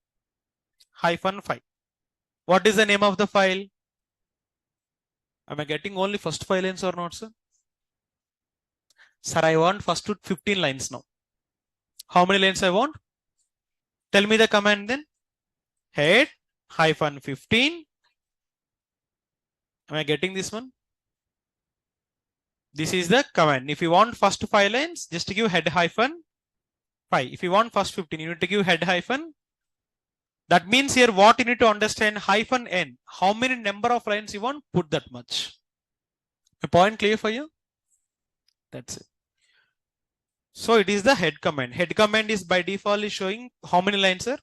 -5. What is the name of the file? Am I getting only first 5 lines or not, sir? Sir, I want first 15 lines now. How many lines I want? Tell me the command then. Head -15. Am I getting this one? This is the command. If you want first 5 lines, just give head -5. If you want first 15, you need to give head -. That means here what you need to understand, -n. How many number of lines you want? Put that much. A point clear for you? That's it. So it is the head command. Head command is by default is showing how many lines, sir?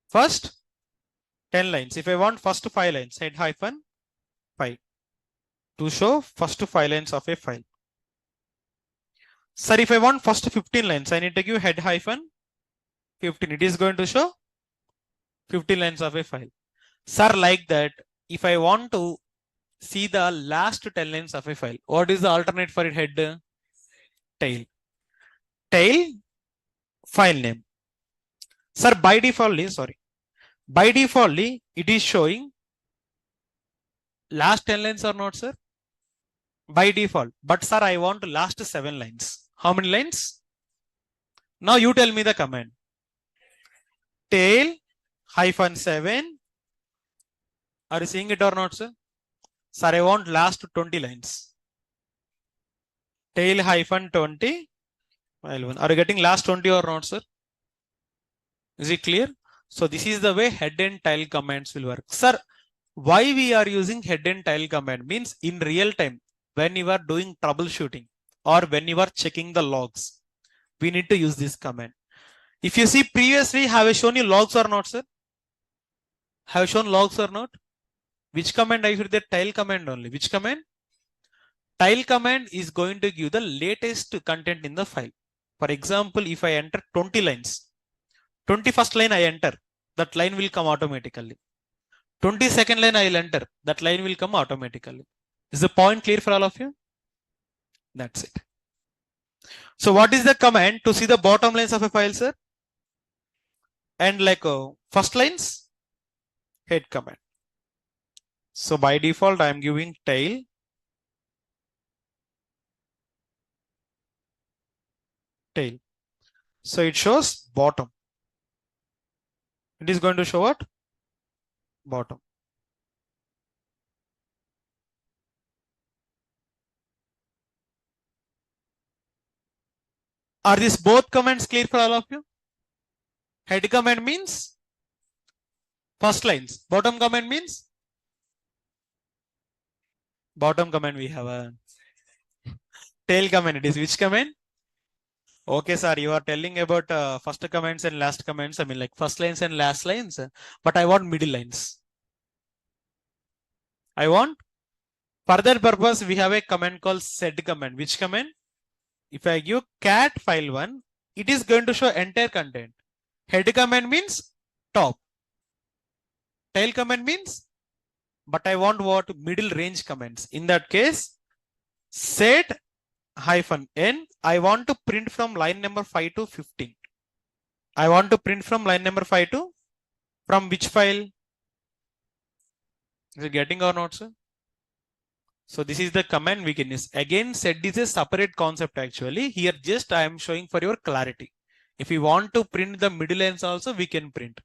First 10 lines. If I want first 5 lines, head -5 to show first 5 lines of a file. Sir, if I want first 15 lines, I need to give head -15. It is going to show 15 lines of a file. Sir, like that, if I want to see the last 10 lines of a file, what is the alternate for it? Head? Tail. Tail file name. Sir, by default, it is showing last 10 lines or not, sir? By default. But sir, I want last 7 lines. How many lines? Now you tell me the command. Tail -7. Are you seeing it or not, sir? Sir, I want last 20 lines. Tail -20. Are you getting last 20 or not, sir? Is it clear? So this is the way head and tail commands will work. Sir, why we are using head and tail command? Means in real time, when you are doing troubleshooting or when you are checking the logs, we need to use this command. If you see previously, have I shown you logs or not, sir? Have I shown logs or not? Which command I used? The tail command only. Which command? Tail command is going to give the latest content in the file. For example, if I enter 20 lines, 21st line I enter, that line will come automatically. 22nd line I will enter, that line will come automatically. Is the point clear for all of you? That's it. So what is the command to see the bottom lines of a file, sir? And like first lines, head command. So by default, I am giving tail. So it shows bottom. It is going to show what? Bottom. Are these both commands clear for all of you? Head command means first lines. Bottom command means? Bottom command we have a tail command. It is which command? Okay, sir, you are telling about first commands and last commands. I mean like first lines and last lines. But I want middle lines. I want, for that purpose, we have a command called sed command. Which command? If I give cat file 1, it is going to show entire content. Head command means top. Tail command means, but I want what? Middle range commands. In that case, set -n. I want to print from line number 5 to 15. I want to print from line number 5 to, from which file? Is it getting or not, sir? So this is the command we can use. Again, set is a separate concept actually. Here just I am showing for your clarity. If you want to print the middle lines also, we can print.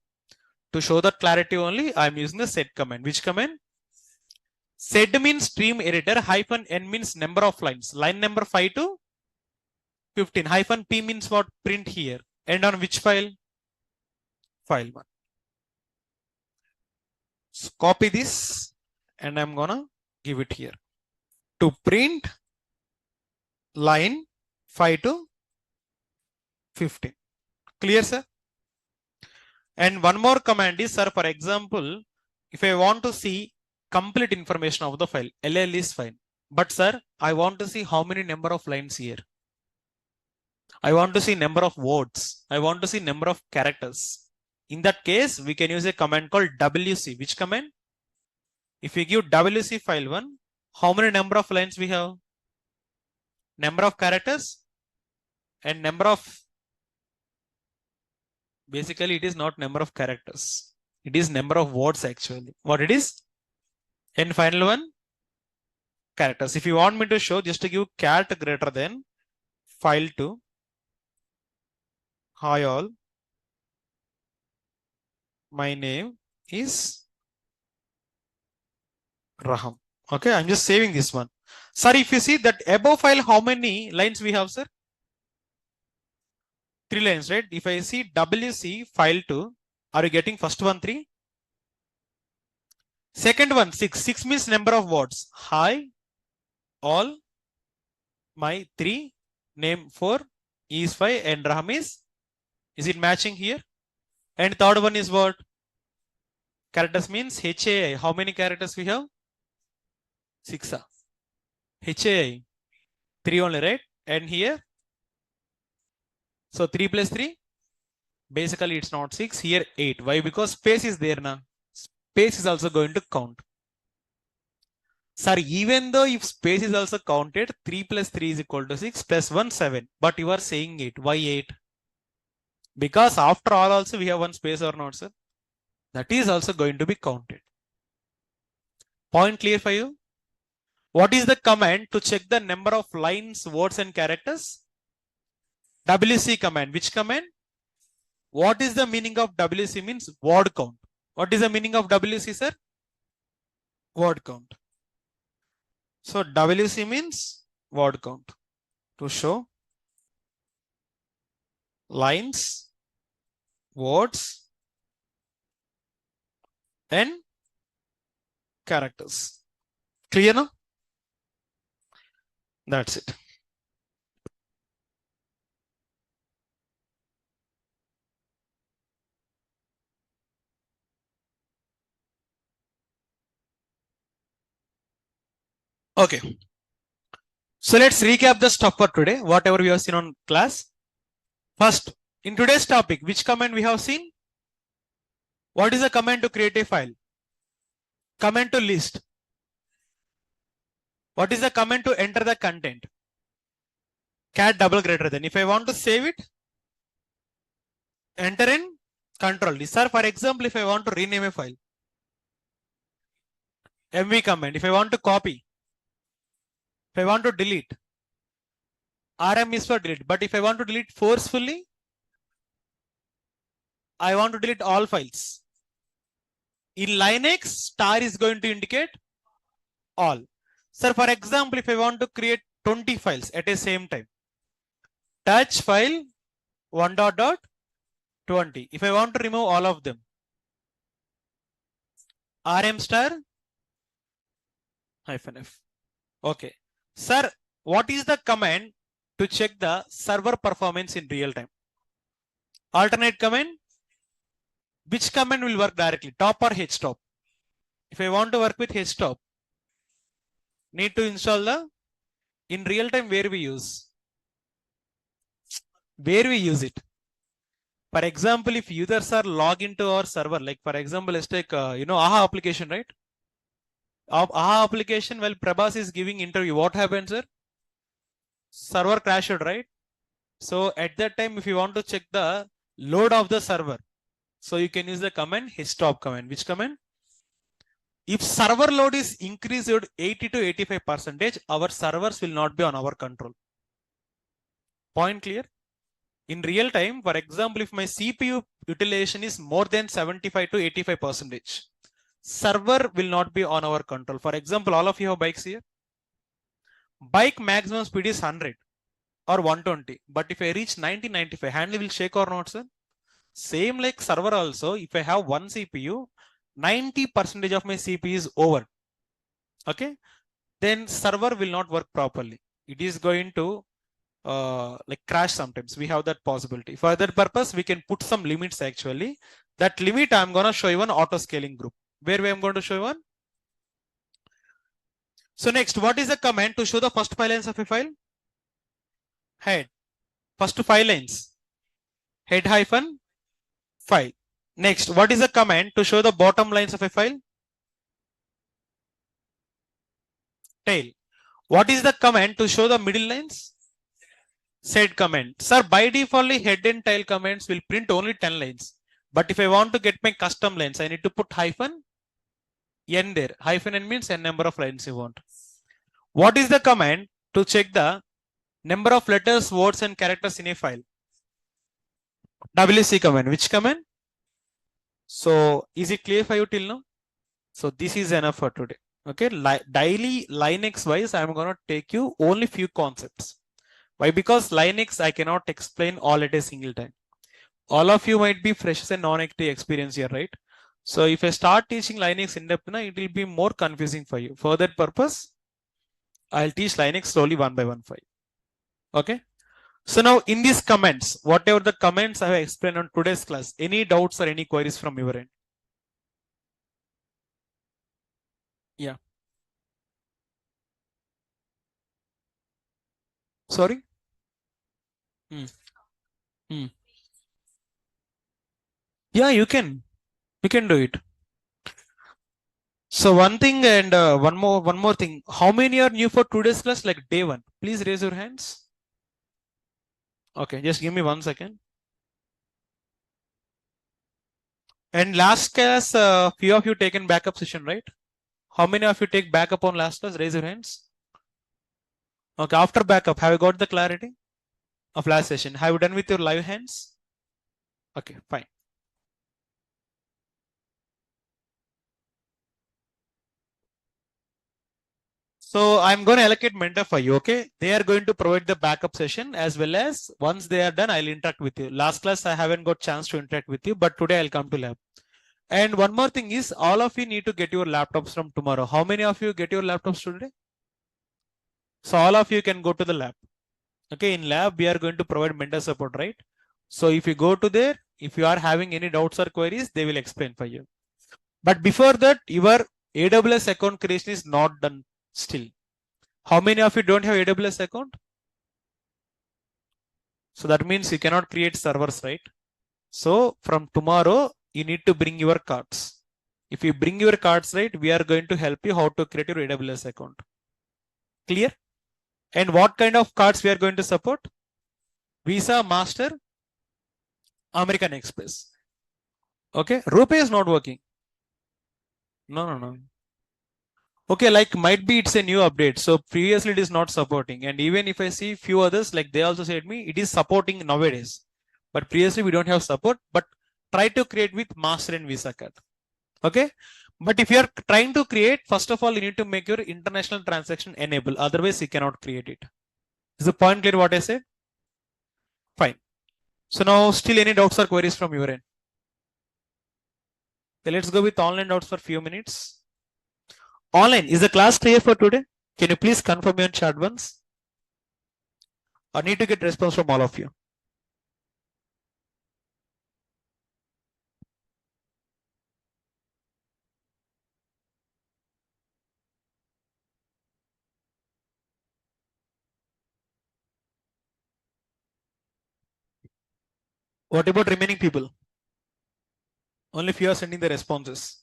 To show that clarity only, I am using the set command. Which command? Sed means stream editor, -n means number of lines. Line number 5 to 15. -p means what? Print here. End on which file? File 1. So copy this and I'm gonna give it here. To print line 5 to 15. Clear, sir? And one more command is, sir, for example, if I want to see complete information of the file, LL is fine. But sir, I want to see how many number of lines here. I want to see number of words. I want to see number of characters. In that case, we can use a command called WC. Which command? If we give WC file 1, how many number of lines we have? Number of characters and number of, basically it is not number of characters. It is number of words actually. What it is? And final one, characters. If you want me to show, just to give cat greater than file 2. Hi all. My name is Raham. Okay, I'm just saving this one. Sir, if you see that above file, how many lines we have, sir? 3 lines, right? If I see WC file 2, are you getting first one 3? Second one 6. 6 means number of words. Hi, all, my 3, name 4, is 5, and Raham is it matching here? And third one is what? Characters means HAI. How many characters we have? 6. HAI 3 only, right? And here, so 3 plus 3, basically it's not 6, here 8. Why? Because space is there now. Space is also going to count. Sir, even though if space is also counted, 3 plus 3 is equal to 6 plus 1, 7. But you are saying 8. Why 8? Because after all also we have one space or not, sir? That is also going to be counted. Point clear for you? What is the command to check the number of lines, words and characters? WC command. Which command? What is the meaning of WC? Means word count. What is the meaning of WC, sir? Word count. So WC means word count. To show lines, words and characters. Clear now? That's it. Okay. So let's recap the stuff for today, whatever we have seen on class. First, in today's topic, which command we have seen? What is the command to create a file? Command to list. What is the command to enter the content? Cat double greater than. If I want to save it, enter in control D. Sir, for example, if I want to rename a file, MV command. If I want to copy, if I want to delete, RM is for delete. But if I want to delete forcefully, I want to delete all files. In Linux, star is going to indicate all. Sir, for example, if I want to create 20 files at the same time, touch file 1.20. If I want to remove all of them, RM star -F. Okay. Sir, what is the command to check the server performance in real time? Alternate command. Which command will work directly? Top or htop? If I want to work with htop, need to install the, in real time, where we use it. For example, if users are log into our server, like for example, let's take AHA application, right? AHA application, while Prabhas is giving interview, what happens, sir? Server crashed, right? So at that time, if you want to check the load of the server, so you can use the command htop command. Which command? If server load is increased 80 to 85%, our servers will not be on our control. Point clear? In real time, for example, if my CPU utilization is more than 75 to 85%, server will not be on our control. For example, all of you have bikes here. Bike maximum speed is 100. or 120. But if I reach 90, 95, handle will shake or not, sir? Same like server also, if I have one CPU, 90% of my CPU is over. Okay. Then server will not work properly. It is going to like crash sometimes. We have that possibility. For that purpose, we can put some limits actually. That limit I'm going to show you one auto scaling group. Where I'm going to show you one. So next, what is the command to show the first 5 lines of a file? Head. First 5 lines. Head hyphen file. Next, what is the command to show the bottom lines of a file? Tail. What is the command to show the middle lines? Set command. Sir, by default, head and tail commands will print only 10 lines. But if I want to get my custom lines, I need to put hyphen n there. Hyphen n means n number of lines you want. What is the command to check the number of letters, words, and characters in a file? WC command. Which command? So, is it clear for you till now? So, this is enough for today. Okay, daily Linux wise, I'm going to take you only few concepts. Why? Because Linux, I cannot explain all at a single time. All of you might be fresh and non-active experience here, right? So if I start teaching Linux in depth, it will be more confusing for you. For that purpose, I'll teach Linux slowly one by one for you. Okay. So now in these comments, whatever the comments I have explained on today's class, any doubts or any queries from your end? Yeah. Sorry? Yeah, you can. You can do it. So one thing and one more thing. How many are new for today's class? Like day one. Please raise your hands. Okay, just give me 1 second. And last class, few of you taken backup session, right? How many of you take backup on last class? Raise your hands. Okay, after backup, have you got the clarity of last session? Have you done with your live hands? Okay, fine. So I'm going to allocate mentor for you, okay? They are going to provide the backup session as well as once they are done, I'll interact with you. Last class, I haven't got chance to interact with you, but today I'll come to lab. And one more thing is all of you need to get your laptops from tomorrow. How many of you get your laptops today? So all of you can go to the lab. Okay, in lab, we are going to provide mentor support, right? So if you go to there, if you are having any doubts or queries, they will explain for you. But before that, your AWS account creation is not done still. How many of you don't have AWS account? So that means you cannot create servers, right? So from tomorrow, you need to bring your cards. If you bring your cards, right, we are going to help you how to create your AWS account. Clear? And what kind of cards we are going to support? Visa, Master, American Express. Okay, RuPay is not working. No. Okay, like might be it's a new update. So previously it is not supporting. And even if I see few others, like they also said me, it is supporting nowadays. But previously we don't have support, but try to create with Master and Visa card. Okay. But if you are trying to create, first of all, you need to make your international transaction enable. Otherwise, you cannot create it. Is the point clear what I said? Fine. So now still any doubts or queries from your end? Okay, let's go with online doubts for few minutes. Online, is the class clear for today? Can you please confirm me on chat once? I need to get response from all of you. What about remaining people? Only few are sending the responses.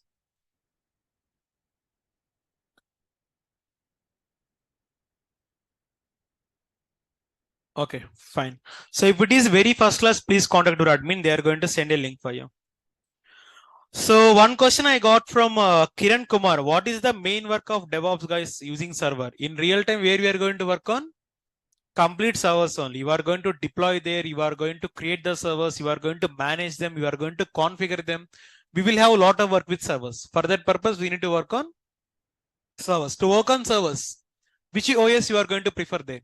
Okay, fine. So if it is very first class, please contact your admin. They are going to send a link for you. So one question I got from Kiran Kumar. What is the main work of Devops guys using server? In real time, where we are going to work on? Complete servers only. You are going to deploy there. You are going to create the servers. You are going to manage them. You are going to configure them. We will have a lot of work with servers. For that purpose, we need to work on servers. To work on servers, which OS you are going to prefer there?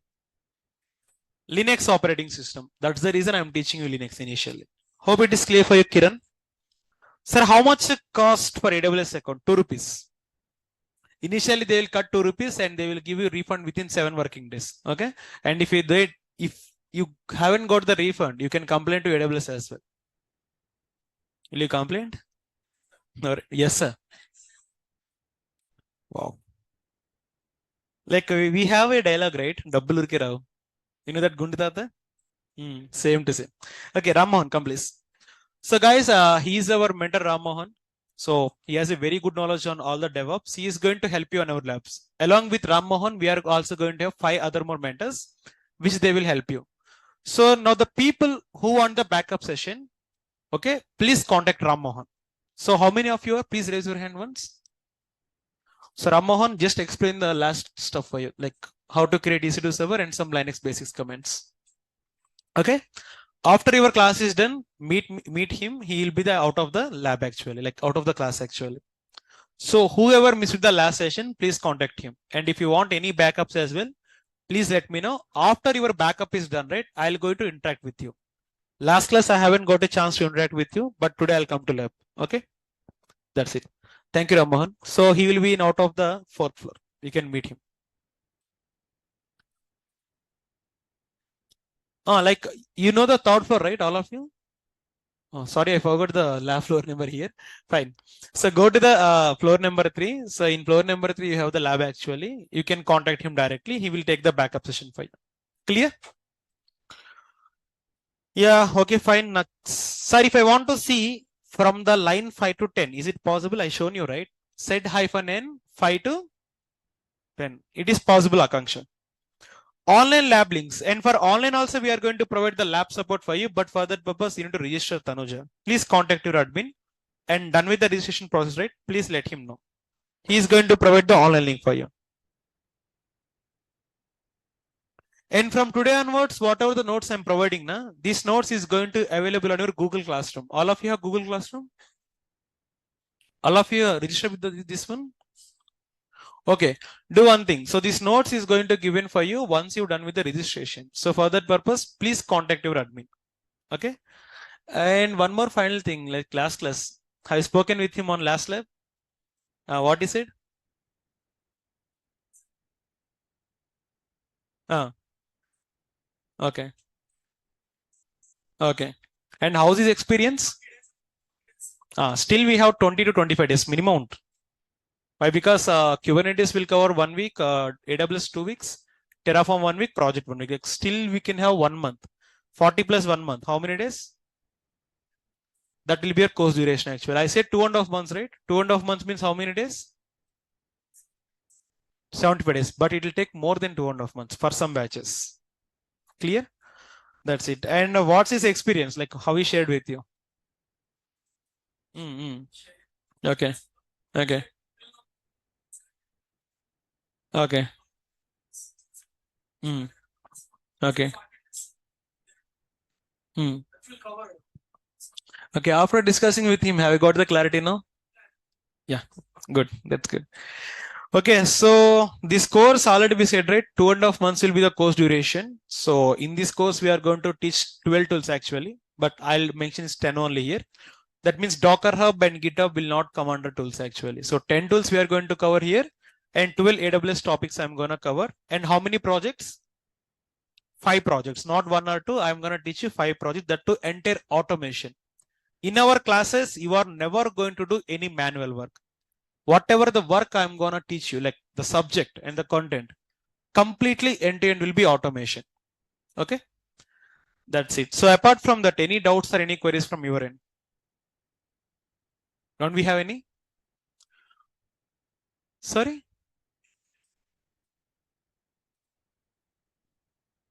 Linux operating system. That's the reason I'm teaching you Linux initially. Hope it is clear for you, Kiran. Sir, how much it cost for AWS account? 2 rupees. Initially, they will cut 2 rupees and they will give you refund within 7 working days. Okay. And if you haven't got the refund, you can complain to AWS as well. Will you complain? Or, yes, sir. Wow. Like we have a dialogue, right? Double urke rao. You know that Gundu Tata? Same to same. Okay, Ram Mohan, come please. So guys, he is our mentor Ram Mohan. So he has a very good knowledge on all the DevOps. He is going to help you on our labs. Along with Ram Mohan, we are also going to have 5 other more mentors, which they will help you. So now the people who want the backup session, okay, please contact Ram Mohan. So how many of you are? Please raise your hand once. So Ram Mohan, just explain the last stuff for you, like how to create EC2 server and some Linux basics comments. Okay. After your class is done, meet him. He will be out of the lab actually, like out of the class actually. So whoever missed the last session, please contact him. And if you want any backups as well, please let me know. After your backup is done, right? I'll go to interact with you. Last class, I haven't got a chance to interact with you, but today I'll come to lab. Okay. That's it. Thank you, Rammohan. So he will be in out of the 4th floor. You can meet him. Like you know the 3rd floor, right? All of you? Oh, sorry, I forgot the lab floor number here. Fine. So go to the floor number 3. So in floor number 3, you have the lab actually. You can contact him directly. He will take the backup session for you. Clear? Yeah, okay, fine. Sir, if I want to see from the line 5 to 10, is it possible? I shown you, right? Z-N 5 to 10. It is possible, Akanksha. Online lab links. And for online also, we are going to provide the lab support for you. But for that purpose, you need to register Tanuja. Please contact your admin. And done with the registration process, right? Please let him know. He is going to provide the online link for you. And from today onwards, whatever the notes I'm providing, this notes is going to available on your Google Classroom. All of you have Google Classroom? All of you are registered with this one? Okay, do one thing. So this notes is going to given for you once you're done with the registration. So for that purpose, please contact your admin. Okay. And one more final thing, like last class. Have you spoken with him on last lab? What he said? Okay. Okay. And how's his experience? Still we have 20 to 25 days minimum. Why? Because Kubernetes will cover 1 week, AWS 2 weeks, Terraform 1 week, project 1 week. Like still we can have 1 month. 40 plus 1 month. How many days? That will be a course duration actually. I said 2.5 months, right? 2.5 months means how many days? 75 days. But it will take more than 2.5 months for some batches. Clear? That's it. And what's his experience? Like how he shared with you? Okay. Okay. Okay. Okay. Okay. After discussing with him, have you got the clarity now? Yeah. Good. That's good. Okay. So this course already we said, right? 2.5 months will be the course duration. So in this course, we are going to teach 12 tools actually, but I'll mention 10 only here. That means Docker Hub and GitHub will not come under tools actually. So 10 tools we are going to cover here and 12 AWS topics I'm going to cover. And how many projects? 5 projects, not 1 or 2. I'm going to teach you 5 projects, that to enter automation. In our classes, you are never going to do any manual work. Whatever the work I'm going to teach you, like the subject and the content, completely end-to-end will be automation. Okay. That's it. So apart from that, any doubts or any queries from your end? Don't we have any? Sorry?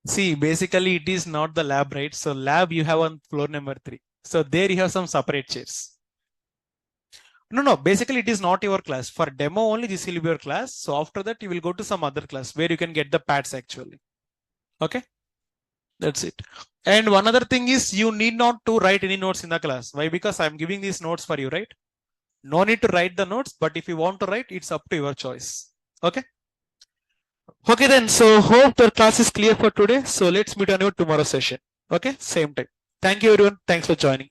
See, basically it is not the lab, right? So lab you have on floor number 3. So there you have some separate chairs. No, basically it is not your class. For demo only this will be your class. So after that you will go to some other class where you can get the pads actually. Okay. That's it. And one other thing is you need not to write any notes in the class. Why? Because I'm giving these notes for you, right? No need to write the notes, but if you want to write, it's up to your choice. Okay. Okay then, so hope the class is clear for today. So let's meet on your tomorrow session. Okay, same time. Thank you everyone. Thanks for joining.